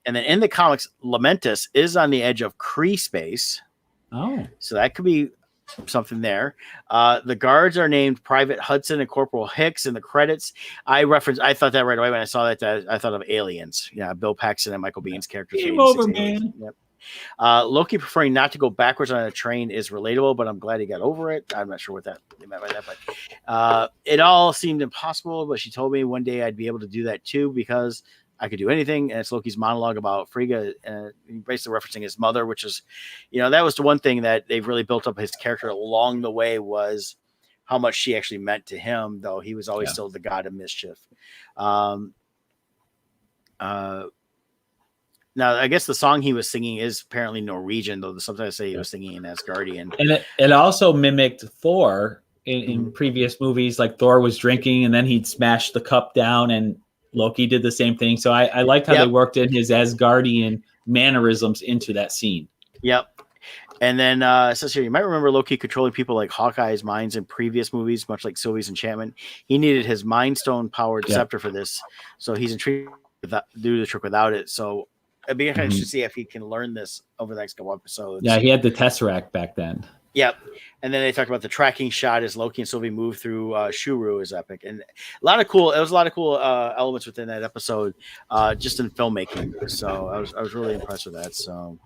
And then in the comics, Lamentus is on the edge of Kree space. Oh. So that could be something there. The guards are named Private Hudson and Corporal Hicks in the credits. I thought that right away when I saw that. I thought of Aliens. Yeah, Bill Paxton and Michael Biehn's characters. Game over, man. Yep. Loki preferring not to go backwards on a train is relatable, but I'm glad he got over it. I'm not sure what that they meant by that, but it all seemed impossible. But she told me one day I'd be able to do that too because I could do anything. And it's Loki's monologue about Frigga, basically referencing his mother, which is, that was the one thing that they've really built up his character along the way was how much she actually meant to him, though he was always still the god of mischief. Now, I guess the song he was singing is apparently Norwegian, though the subtitles say he was singing in Asgardian. And it also mimicked Thor in previous movies, like Thor was drinking and then he'd smash the cup down, and Loki did the same thing. So I liked how they worked in his Asgardian mannerisms into that scene. Yep. And then it says here, you might remember Loki controlling people like Hawkeye's minds in previous movies, much like Sylvie's enchantment. He needed his Mind Stone-powered scepter for this, so he's intrigued to do the trick without it. So it'd be interesting to see if he can learn this over the next couple episodes. Yeah, he had the Tesseract back then. Yep. And then they talked about the tracking shot as Loki and Sylvie move through Shuru is epic. And a lot of cool elements within that episode, just in filmmaking. So I was really impressed with that. So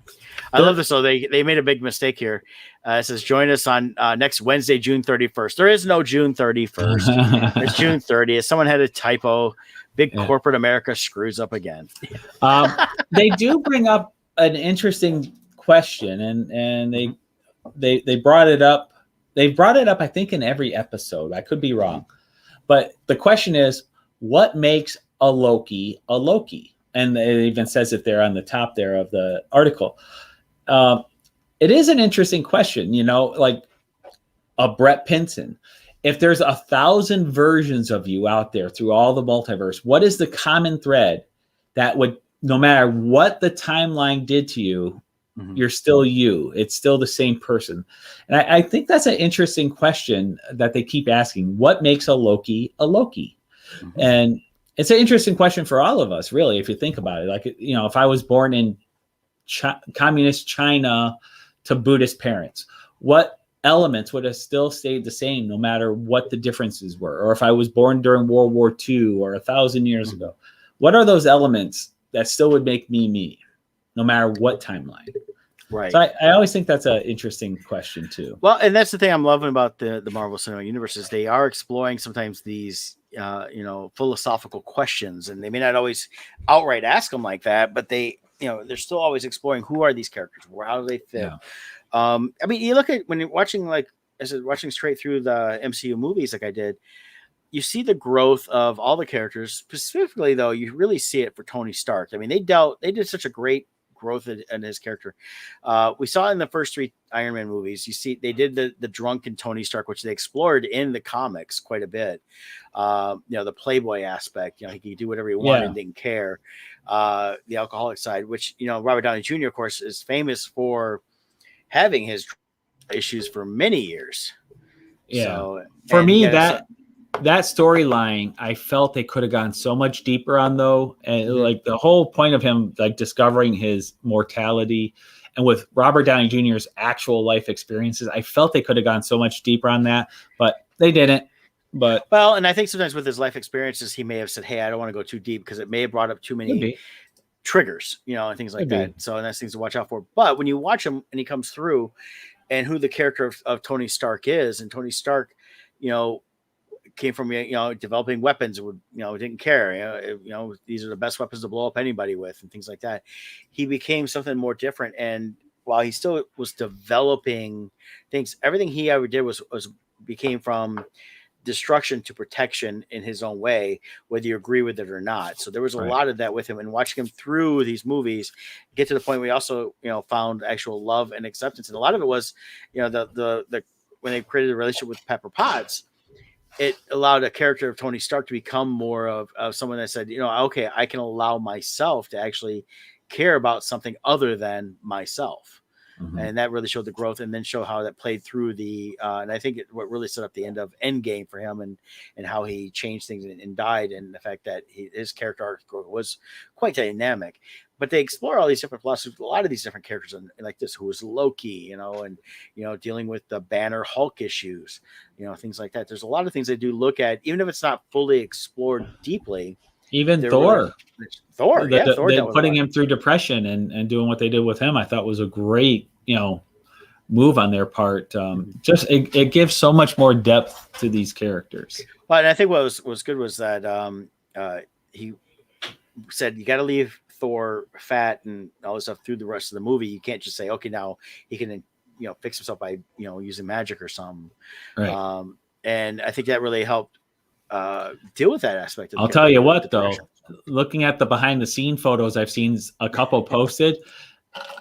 I love this. So they made a big mistake here. It says, join us on next Wednesday, June 31st. There is no June 31st. It's June 30th. Someone had a typo. Big corporate America screws up again. They do bring up an interesting question, and they brought it up. They brought it up, I think, in every episode. I could be wrong, but the question is, what makes a Loki a Loki? And it even says it there on the top there of the article. It is an interesting question, like a Brett Pinson. If there's 1,000 versions of you out there through all the multiverse, what is the common thread that would, no matter what the timeline did to you, you're still you. It's still the same person. And I think that's an interesting question that they keep asking. What makes a Loki a Loki? And it's an interesting question for all of us, really, if you think about it. Like, if I was born in communist China to Buddhist parents, what elements would have still stayed the same no matter what the differences were? Or if I was born during World War II or 1,000 years ago, what are those elements that still would make me, no matter what timeline? Right. So I always think that's an interesting question too. Well, and that's the thing I'm loving about the Marvel Cinematic Universe is they are exploring sometimes these, philosophical questions, and they may not always outright ask them like that, but they, they're still always exploring who are these characters, how do they fit? Yeah. I mean, you look at when you're watching, like I said, watching straight through the MCU movies, like I did, you see the growth of all the characters. Specifically, though, you really see it for Tony Stark. I mean, they did such a great growth in his character. We saw in the first 3 Iron Man movies. You see, they did the drunken Tony Stark, which they explored in the comics quite a bit. The Playboy aspect. He could do whatever he wanted and didn't care. The alcoholic side, which Robert Downey Jr. of course is famous for having his issues for many years. Yeah. So, for me, that storyline, I felt they could have gone so much deeper on, though. And like the whole point of him, like discovering his mortality, and with Robert Downey Jr.'s actual life experiences, I felt they could have gone so much deeper on that, but they didn't. But and I think sometimes with his life experiences, he may have said, hey, I don't want to go too deep because it may have brought up too many triggers, and things like that. So that's things to watch out for. But when you watch him and he comes through, and who the character of Tony Stark is, and Tony Stark, came from developing weapons, didn't care. These are the best weapons to blow up anybody with, and things like that. He became something more different, and while he still was developing things, everything he ever did was became from destruction to protection in his own way, whether you agree with it or not. So there was a lot of that with him, and watching him through these movies, get to the point where we also, found actual love and acceptance. And a lot of it was, the when they created a relationship with Pepper Potts, it allowed a character of Tony Stark to become more of someone that said, okay, I can allow myself to actually care about something other than myself. Mm-hmm. And that really showed the growth, and then show how that played through the and I think what really set up the end of Endgame for him, and how he changed things and died, and the fact that his character arc was quite dynamic. But they explore all these different philosophies, a lot of these different characters, and like this, who was Loki, and dealing with the Banner Hulk issues, things like that. There's a lot of things they do look at, even if it's not fully explored deeply. Even Thor. Really, Thor, Thor putting him through depression and doing what they did with him, I thought was a great, move on their part. Just it gives so much more depth to these characters. Well, and I think what was good was that he said you got to leave Thor fat and all this stuff through the rest of the movie. You can't just say, okay, now he can fix himself by using magic or something. Right. And I think that really helped deal with that aspect. I'll tell you what, though, looking at the behind the scene photos I've seen a couple posted,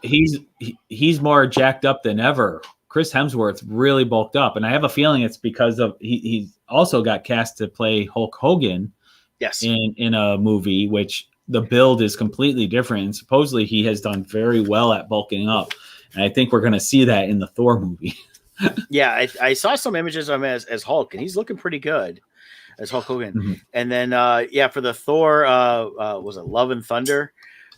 he's more jacked up than ever. Chris Hemsworth really bulked up, and I have a feeling it's because of he also got cast to play Hulk Hogan. Yes. In a movie, which the build is completely different, and supposedly he has done very well at bulking up, and I think we're going to see that in the Thor movie. Yeah, I saw some images of him as Hulk, and he's looking pretty good as Hulk Hogan. Mm-hmm. And then for the Thor, was it Love and Thunder?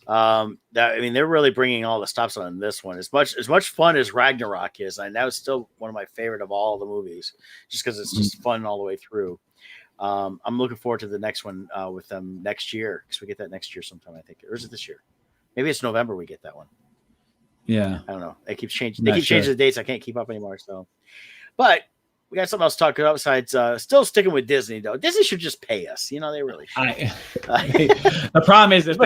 They're really bringing all the stops on this one. As much fun as Ragnarok is, and that was still one of my favorite of all the movies, just because it's just fun all the way through. I'm looking forward to the next one with them next year, because we get that next year sometime, I think. Or is it this year? Maybe it's November we get that one. Yeah, I don't know. They keep changing the dates. I can't keep up anymore. So, but we got something else to talk about besides still sticking with Disney, though. Disney should just pay us. They really should. The problem is if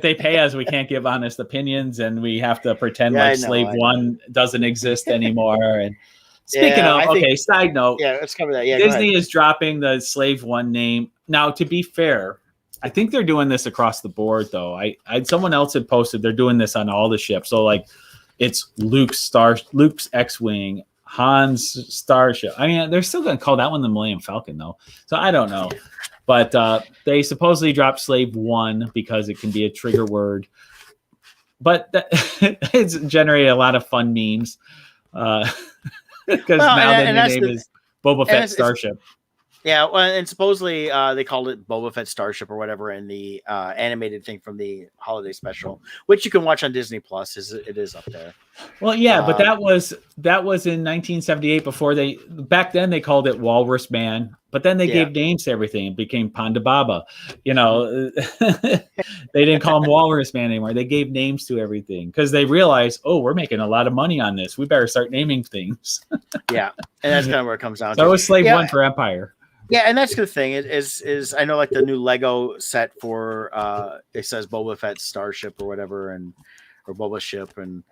they pay us, we can't give honest opinions, and we have to pretend Slave One doesn't exist anymore. And speaking of, side note. Yeah, let's cover that. Yeah, Disney is dropping the Slave One name. Now, to be fair, I think they're doing this across the board, though. Someone else had posted they're doing this on all the ships. So, like, it's Luke's X-Wing, Han's Starship. I mean, they're still going to call that one the Millennium Falcon, though. So I don't know. But they supposedly dropped Slave One because it can be a trigger word. But it's generated a lot of fun memes. Because now the new name is Boba Fett Starship. Yeah, well, and supposedly they called it Boba Fett Starship or whatever in the animated thing from the holiday special, which you can watch on Disney Plus. It is up there. Well, yeah, but that was in 1978. Back then they called it Walrus Man, but then they gave names to everything. It became Ponda Baba. They didn't call him Walrus Man anymore. They gave names to everything because they realized, we're making a lot of money on this. We better start naming things. Yeah, and that's kind of where it comes down to. So it was Slave One for Empire. Yeah, and that's the thing is I know, like, the new Lego set for it says Boba Fett Starship or whatever, or Boba Ship, and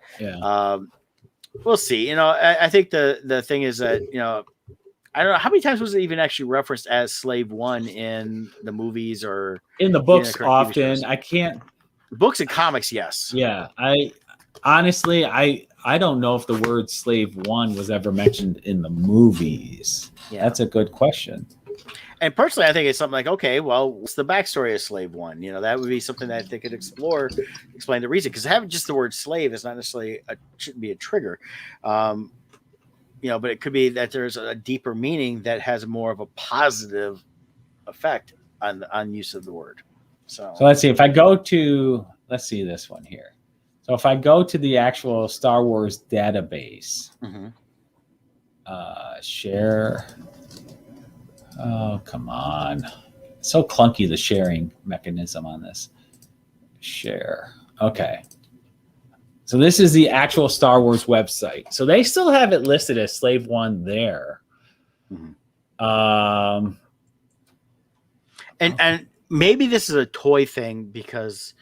we'll see. I think the thing is that I don't know how many times was it even actually referenced as Slave One in the movies or in the books. Often, I can't. Books and comics, yes. Yeah, I honestly don't know if the word Slave One was ever mentioned in the movies. Yeah, that's a good question. And personally, I think it's something like, okay, well, what's the backstory of Slave One? That would be something that they could explain the reason. Because having just the word slave is not necessarily shouldn't be a trigger. But it could be that there's a deeper meaning that has more of a positive effect on use of the word. So let's see. If I go to, let's see this one here. So if I go to the actual Star Wars database, share. Oh, come on. It's so clunky, the sharing mechanism on this. Share. Okay. So this is the actual Star Wars website. So they still have it listed as Slave One there. And maybe this is a toy thing because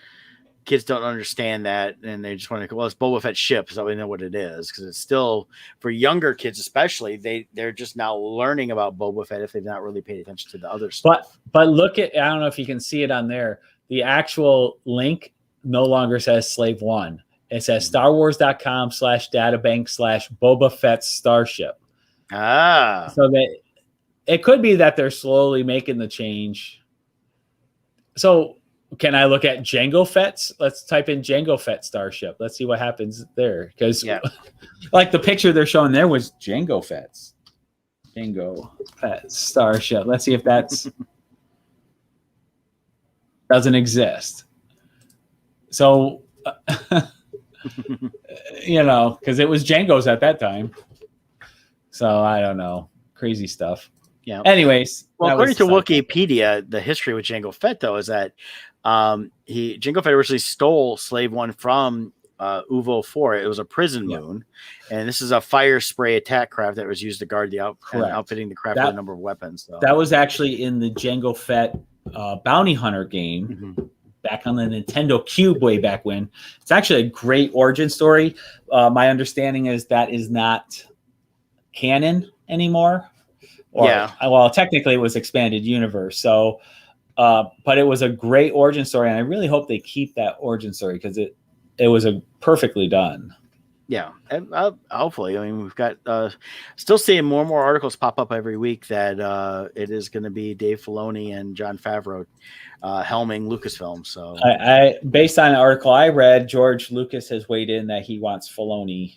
kids don't understand that, and they just want to. Well, it's Boba Fett ship, so we know what it is because it's still for younger kids, especially. They're just now learning about Boba Fett if they've not really paid attention to the other stuff. But look at, I don't know if you can see it on there. The actual link no longer says Slave One. It says StarWars.com/databank/Boba Fett Starship. Ah, so that it could be that they're slowly making the change. So can I look at Jango Fett's? Let's type in Jango Fett Starship. Let's see what happens there. Because like the picture they're showing there was Jango Fett's. Jango Fett Starship. Let's see if that's doesn't exist. So, because it was Jango's at that time. So I don't know. Crazy stuff. Yeah. Anyways. Well, according to Wikipedia, the history with Jango Fett, though, is that Jango Fett originally stole Slave One from Uvo 4. It was a prison moon, and this is a fire spray attack craft that was used to guard the outfitting the craft with a number of weapons. So. That was actually in the Jango Fett bounty hunter game back on the Nintendo Cube way back when. It's actually a great origin story. My understanding is that is not canon anymore. Well, technically it was expanded universe. So, but it was a great origin story, and I really hope they keep that origin story because it was a perfectly done. Yeah, and hopefully. I mean, we've got still seeing more and more articles pop up every week that it is going to be Dave Filoni and Jon Favreau helming Lucasfilm. So, I based on an article I read, George Lucas has weighed in that he wants Filoni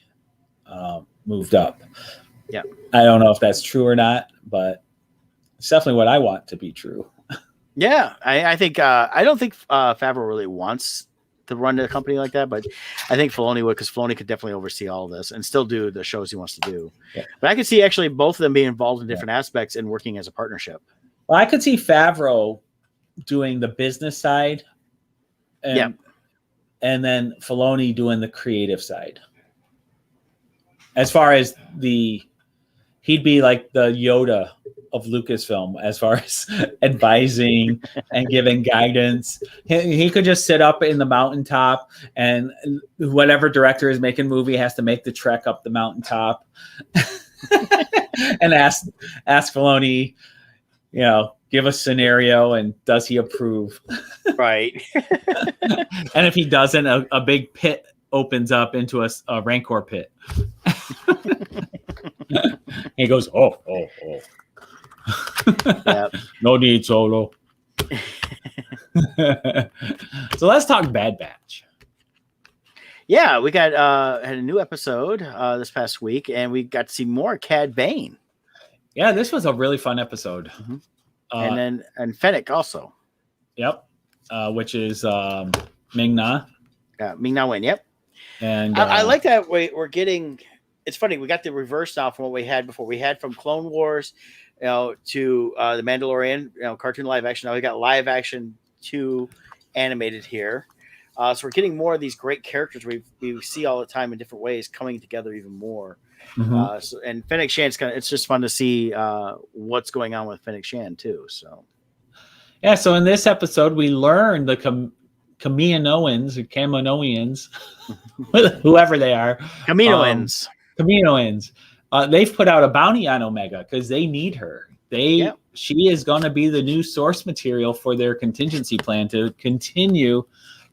moved up. Yeah, I don't know if that's true or not, but it's definitely what I want to be true. Yeah, I think I don't think Favreau really wants to run a company like that, but I think Filoni would, because Filoni could definitely oversee all of this and still do the shows he wants to do. Yeah. But I could see actually both of them being involved in different aspects and working as a partnership. Well, I could see Favreau doing the business side, and then Filoni doing the creative side. As far as he'd be like the Yoda of Lucasfilm as far as advising and giving guidance. He could just sit up in the mountaintop, and whatever director is making movie has to make the trek up the mountaintop and ask Filoni, give a scenario and does he approve? Right. And if he doesn't, a big pit opens up into a Rancor pit. He goes, oh. Yep. No need, Solo. So let's talk Bad Batch. Yeah, we got had a new episode this past week, and we got to see more Cad Bane. Yeah, this was a really fun episode. Mm-hmm. And Fennec also. Yep. Which is Ming-Na. Ming-Na Wen, yep. And I like that we're getting. It's funny, we got the reverse now from what we had before. We had from Clone Wars, to the Mandalorian, cartoon live action. Now we got live action to animated here. So we're getting more of these great characters we see all the time in different ways coming together even more. Mm-hmm. And Fennec Shan's it's just fun to see what's going on with Fennec Shan too. So yeah, so in this episode we learned the Kaminoans or Kaminoans, whoever they are, Kaminoans. They've put out a bounty on Omega because they need her. She is going to be the new source material for their contingency plan to continue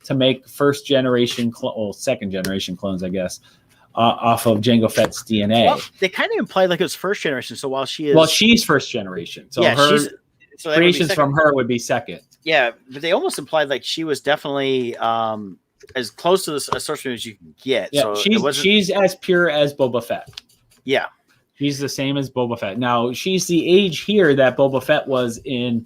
to make second generation clones, I guess, off of Jango Fett's DNA. Well, they kind of implied like it was first generation. So while she's first generation. So her creations from her would be second. Yeah, but they almost implied like she was definitely as close to a source material as you can get. Yeah, so she's as pure as Boba Fett. Yeah. She's the same as Boba Fett. Now, she's the age here that Boba Fett was in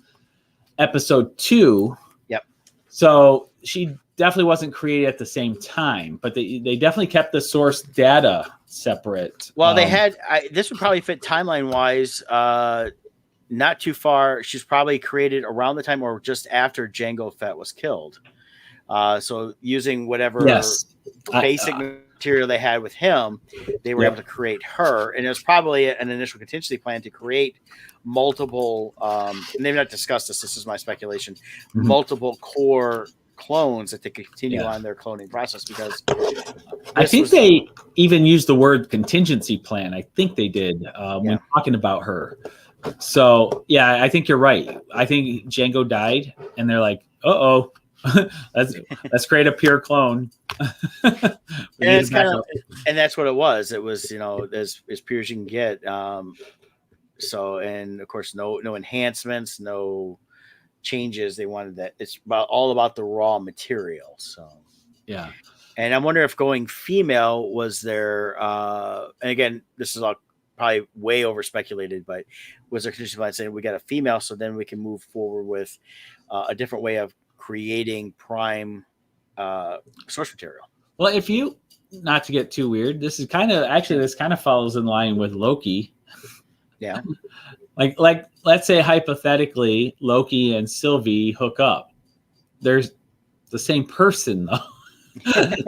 episode 2. Yep. So she definitely wasn't created at the same time, but they definitely kept the source data separate. Well, they had this would probably fit timeline-wise not too far. She's probably created around the time or just after Jango Fett was killed. So using whatever basic material they had with him, they were able to create her. And it was probably an initial contingency plan to create multiple, and they've not discussed this, this is my speculation, multiple core clones that they could continue Yeah. on their cloning process because I this think was- they even used the word contingency plan. I think they did when Yeah. talking about her. So yeah, I think you're right. I think Django died, and they're like, "Uh-oh, let's create a pure clone." We and need it's a kind of backup. and that's what it was. It was, you know, as pure as you can get. So, and of course, no enhancements, no changes. They wanted that. It's all about the raw material. So, Yeah. and I wonder if going female was there. And again, this is all probably way over speculated, but was there contingency plan saying we got a female, so then we can move forward with a different way of creating prime source material. Well, if you not to get too weird, this kind of follows in line with Loki. Yeah. Like let's say hypothetically Loki and Sylvie hook up. There's the same person though.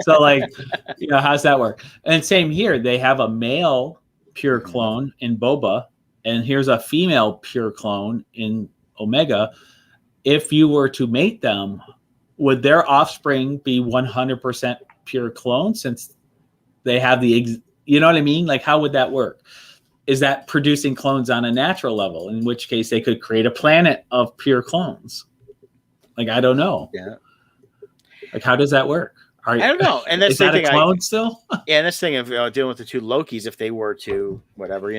So like, you know, how's that work? And same here, they have a male pure clone in Boba, and here's a female pure clone in Omega. If you were to mate them, would their offspring be 100% pure clone since they have you know what I mean? Like, how would that work? Is that producing clones on a natural level? In which case they could create a planet of pure clones. Like, I don't know. Yeah. Like, how does that work? I don't know. And that's is the that thing a clone still? Yeah, and this thing of dealing with the two Lokis, if they were to whatever,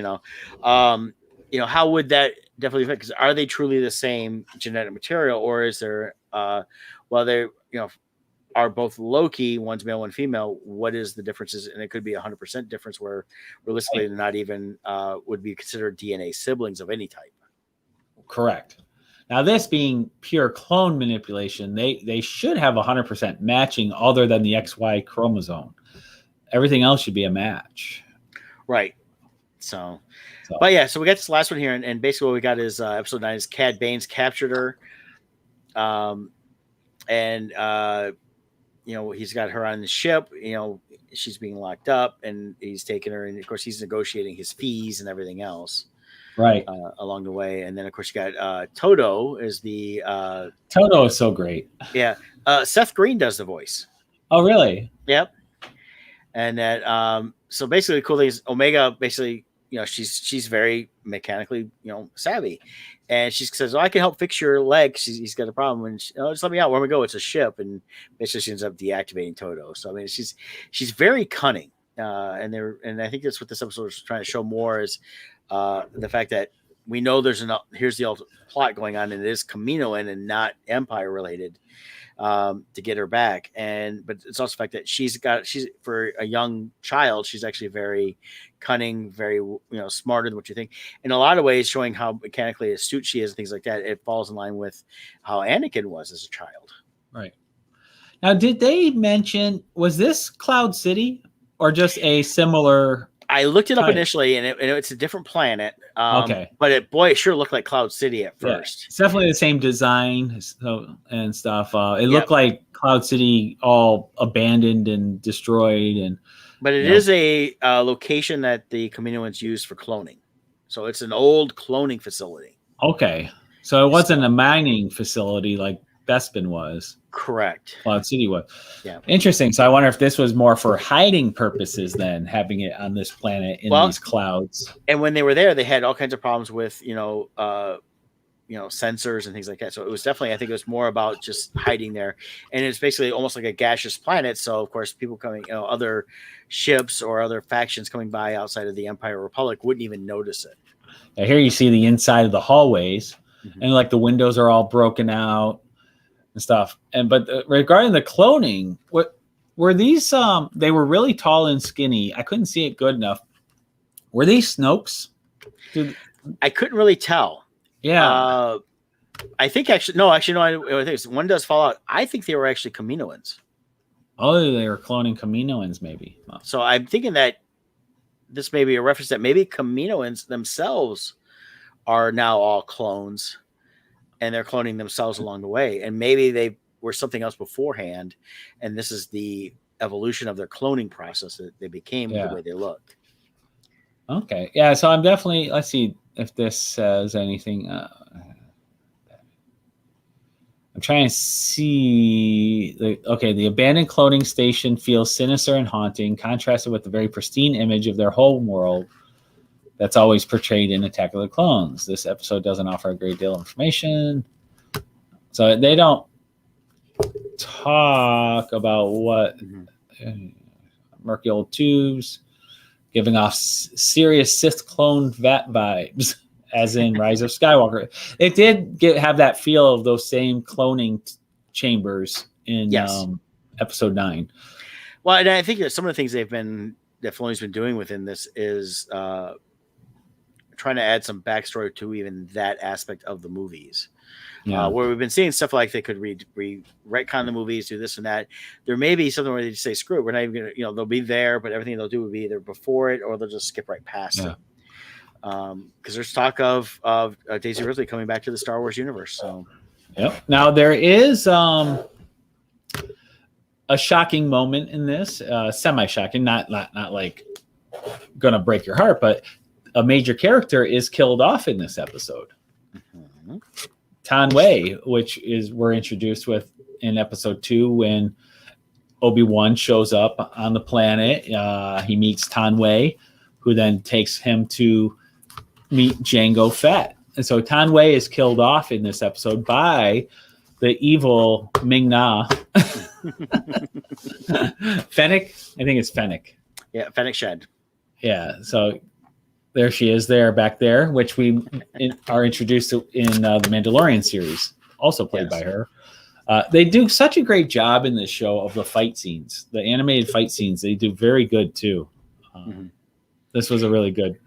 how would that definitely affect? Because are they truly the same genetic material, or is there, they are both Loki, one's male, one female? What is the differences? And it could be 100% difference, where realistically they're not even would be considered DNA siblings of any type. Correct. Now, this being pure clone manipulation, they should have 100% matching other than the XY chromosome. Everything else should be a match. Right. So. But yeah, so we got this last one here, and basically what we got is episode 9 is Cad Bane's captured her. He's got her on the ship, she's being locked up, and he's taking her, and of course he's negotiating his fees and everything else. Right. Along the way. And then of course you got Toto is the Toto is so great. Yeah. Seth Green does the voice. Oh, really? Yep. And that so basically the cool thing is Omega basically, she's very mechanically, savvy. And she says, I can help fix your leg. He's got a problem. And just let me out. Where we go, it's a ship. And basically she ends up deactivating Toto. So I mean, she's very cunning. And I think that's what this episode is trying to show more is the fact that we know here's the plot going on, and it is Kaminoan and not Empire related to get her back. But it's also the fact that she's for a young child, she's actually very cunning, very smarter than what you think. In a lot of ways, showing how mechanically astute she is and things like that. It falls in line with how Anakin was as a child. Right. Now, did they mention, was this Cloud City or just a similar? I looked it up initially, and it's a different planet. Okay, but it sure looked like Cloud City at first. Yeah, it's definitely the same design and stuff. It looked like Cloud City, all abandoned and destroyed, but it is a location that the Kaminoans use for cloning. So it's an old cloning facility. Okay, so it wasn't a mining facility like Bespin was. Correct. Cloud City was. Yeah. Interesting. So I wonder if this was more for hiding purposes than having it on this planet in these clouds. And when they were there, they had all kinds of problems with, sensors and things like that. So it was definitely, I think it was more about just hiding there. And it's basically almost like a gaseous planet. So of course, people coming, other ships or other factions coming by outside of the Empire Republic wouldn't even notice it. Now here you see the inside of the hallways, and like the windows are all broken out and stuff. But regarding the cloning, what were these? They were really tall and skinny. I couldn't see it good enough. Were these Snokes? I couldn't really tell. Yeah. I think I think one does fall out. I think they were actually Kaminoans. Oh, they were cloning Kaminoans, maybe. Oh. So I'm thinking that this may be a reference that maybe Kaminoans themselves are now all clones, and they're cloning themselves along the way. And maybe they were something else beforehand, and this is the evolution of their cloning process that they became the way they look. Okay. Yeah, so I'm definitely, let's see if this says anything. I'm trying to see. The abandoned cloning station feels sinister and haunting, contrasted with the very pristine image of their home world that's always portrayed in Attack of the Clones. This episode doesn't offer a great deal of information. So they don't talk about what murky old tubes, giving off serious Sith clone vat vibes, as in Rise of Skywalker. It did have that feel of those same cloning chambers in episode 9. Well, and I think that some of the things that Filoni's been doing within this is trying to add some backstory to even that aspect of the movies. Where we've been seeing stuff like they could retcon the movies, do this and that. There may be something where they just say, screw it, we're not even going to, they'll be there, but everything they'll do will be either before it or they'll just skip right past it. Because there's talk of Daisy Ridley coming back to the Star Wars universe. So, Now there is a shocking moment in this, semi-shocking, not like gonna break your heart, but a major character is killed off in this episode. Tan Wei, which we're introduced with in episode 2 when Obi-Wan shows up on the planet. He meets Tan Wei, who then takes him to meet Jango Fett. And so Tan Wei is killed off in this episode by the evil Ming Na. Fennec? I think it's Fennec. Yeah, Fennec Shed. Yeah, so there she is back there, which we are introduced to in the Mandalorian series, also played by her. They do such a great job in this show of the fight scenes, the animated fight scenes. They do very good too. This was a really good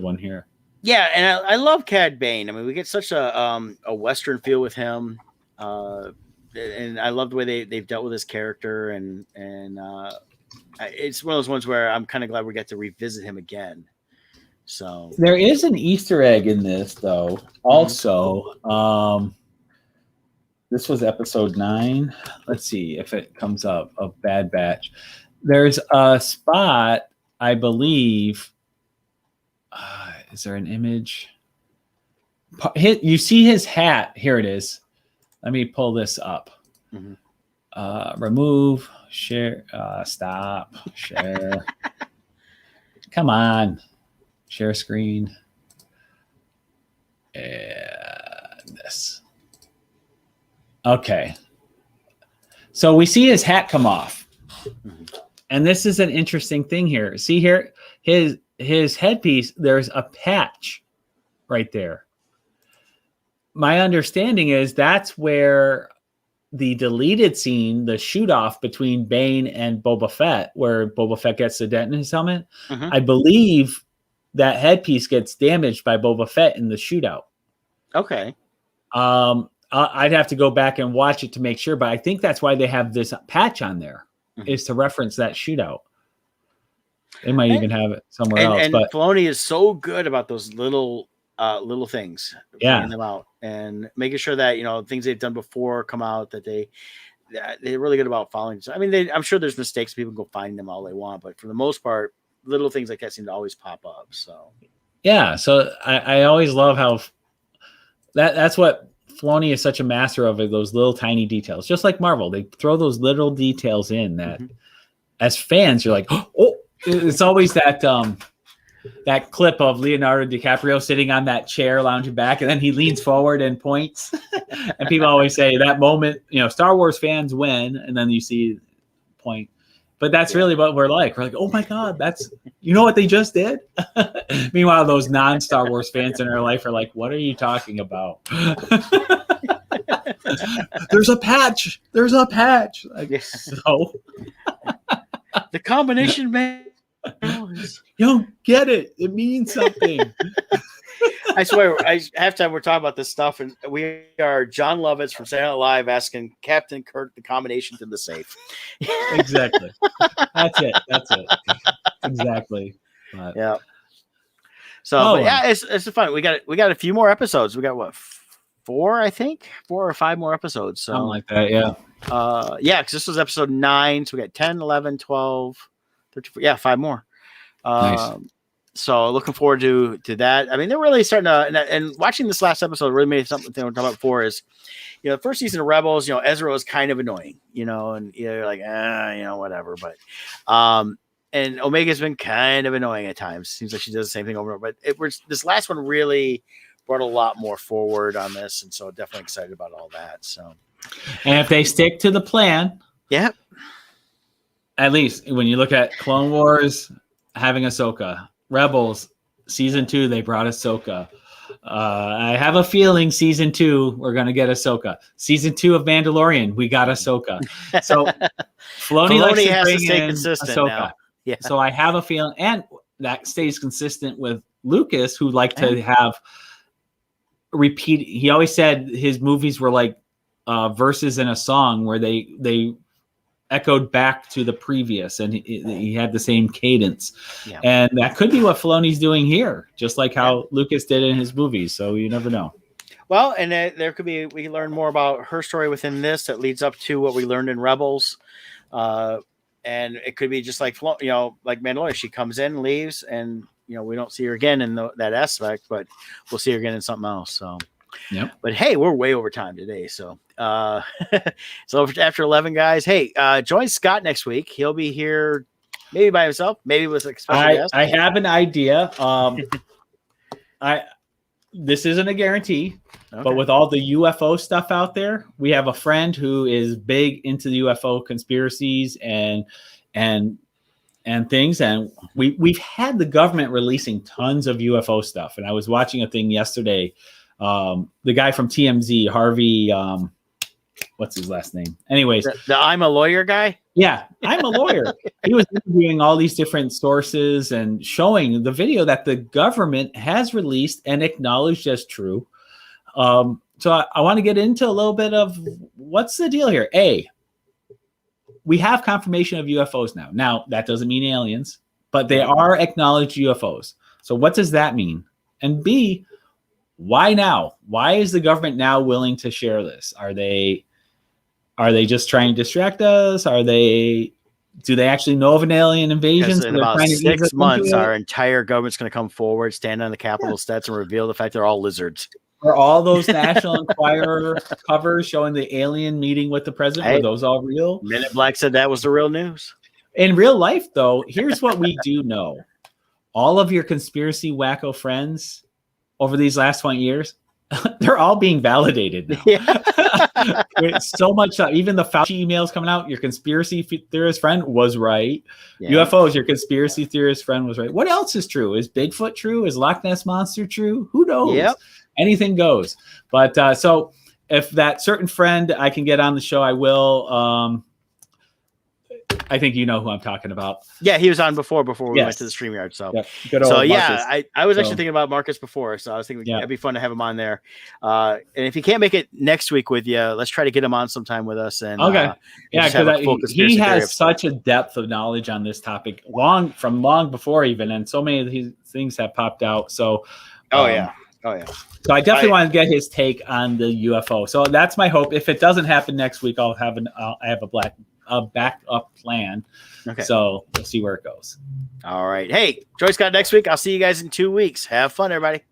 one here. Yeah, and I love Cad Bane. I mean, we get such a Western feel with him, and I love the way they've dealt with his character, and it's one of those ones where I'm kind of glad we get to revisit him again. So there is an Easter egg in this, though. Also, this was episode 9. Let's see if it comes up of Bad Batch. There's a spot, I believe. Is there an image? You see his hat. Here it is. Let me pull this up. Remove, share, stop, share. Come on. Share screen. And this. Okay. So we see his hat come off. And this is an interesting thing here. See here, his headpiece, there's a patch right there. My understanding is that's where the deleted scene, the shoot off between Bane and Boba Fett, where Boba Fett gets the dent in his helmet. I believe that headpiece gets damaged by Boba Fett in the shootout. Okay. I'd have to go back and watch it to make sure, but I think that's why they have this patch on there, is to reference that shootout. They might even have it somewhere else. And but Filoni is so good about those little things, bringing them out and making sure that things they've done before come out, that they're really good about following. I mean, I'm sure there's mistakes. People go find them all they want, but for the most part, little things like that seem to always pop up. So yeah, so I always love how that's what Filoni is such a master of, those little tiny details. Just like Marvel, they throw those little details in that as fans you're like, oh, it's always that clip of Leonardo DiCaprio sitting on that chair lounging back, and then he leans forward and points. And people always say that moment, Star Wars fans win, and then you see point. But that's really what we're like. We're like, oh my God, that's, what they just did? Meanwhile, those non-Star Wars fans in our life are like, what are you talking about? There's a patch. Like, so. The combination, man. You don't get it. It means something. I swear, half time we're talking about this stuff, and we are John Lovitz from Saturday Night Live asking Captain Kirk the combination to the safe. Exactly. That's it. Exactly. But, yeah. So, it's fun. We got a few more episodes. We got what, 4? I think 4 or 5 more episodes. So something like that. Yeah. Because this was episode 9, so we got 10, 11, 12, 13, 14, 5 more. Nice. So looking forward to that. I mean, they're really starting to, and watching this last episode really made something we talked about before is, the first season of Rebels, Ezra was kind of annoying, and you're like, whatever. But, and Omega's been kind of annoying at times. Seems like she does the same thing over and over. But this last one really brought a lot more forward on this, and so definitely excited about all that. So, and if they stick to the plan, yeah, at least when you look at Clone Wars having Ahsoka, Rebels season 2, they brought Ahsoka. I have a feeling season 2 we're gonna get Ahsoka. Season 2 of Mandalorian, we got Ahsoka. So Filoni has to bring stay in consistent Ahsoka. now. Yeah. So I have a feeling, and that stays consistent with Lucas, who liked to have repeat. He always said his movies were like verses in a song where they echoed back to the previous, and he had the same cadence. Yeah. And that could be what Filoni's doing here, just like how Lucas did in his movies. So you never know. Well, and there could be, we learn more about her story within this that leads up to what we learned in Rebels. And it could be just like, like Mandalorian, she comes in, leaves, and, we don't see her again in that aspect, but we'll see her again in something else. So, yep. But hey, we're way over time today. So, so after 11 guys, hey, join Scott next week. He'll be here maybe by himself, maybe with a special guest. I have an idea. This isn't a guarantee, but with all the UFO stuff out there, we have a friend who is big into the UFO conspiracies and things, and we've had the government releasing tons of UFO stuff. And I was watching a thing yesterday. The guy from TMZ, Harvey, what's his last name? Anyways, the I'm a lawyer guy. Yeah, I'm a lawyer. He was interviewing all these different sources and showing the video that the government has released and acknowledged as true. So I want to get into a little bit of what's the deal here. A, we have confirmation of UFOs now. Now, that doesn't mean aliens, but they are acknowledged UFOs. So what does that mean? And B, why now? Why is the government now willing to share this? Are they just trying to distract us? Do they actually know of an alien invasion? So in about 6 months, our entire government's going to come forward, stand on the Capitol steps, and reveal the fact they're all lizards. Are all those National Enquirer covers showing the alien meeting with the president? Were those all real? Minute Black said that was the real news. In real life, though, here's what we do know. All of your conspiracy wacko friends over these last 20 years, they're all being validated now. Yeah. So much, even the Fauci emails coming out, your conspiracy theorist friend was right. Yeah. UFOs, your conspiracy theorist friend was right. What else is true? Is Bigfoot true? Is Loch Ness Monster true? Who knows? Yep. Anything goes. But so if that certain friend I can get on the show, I will. I think you know who I'm talking about. Yeah, he was on before we went to the StreamYard. So, I was actually thinking about Marcus before, so I was thinking it'd be fun to have him on there. And if he can't make it next week with you, let's try to get him on sometime with us. And because he has such a depth of knowledge on this topic, long before even, and so many of these things have popped out. So, So I definitely want to get his take on the UFO. So that's my hope. If it doesn't happen next week, I have a backup plan. Okay. So we'll see where it goes. All right. Hey, Joyce got next week. I'll see you guys in 2 weeks. Have fun, everybody.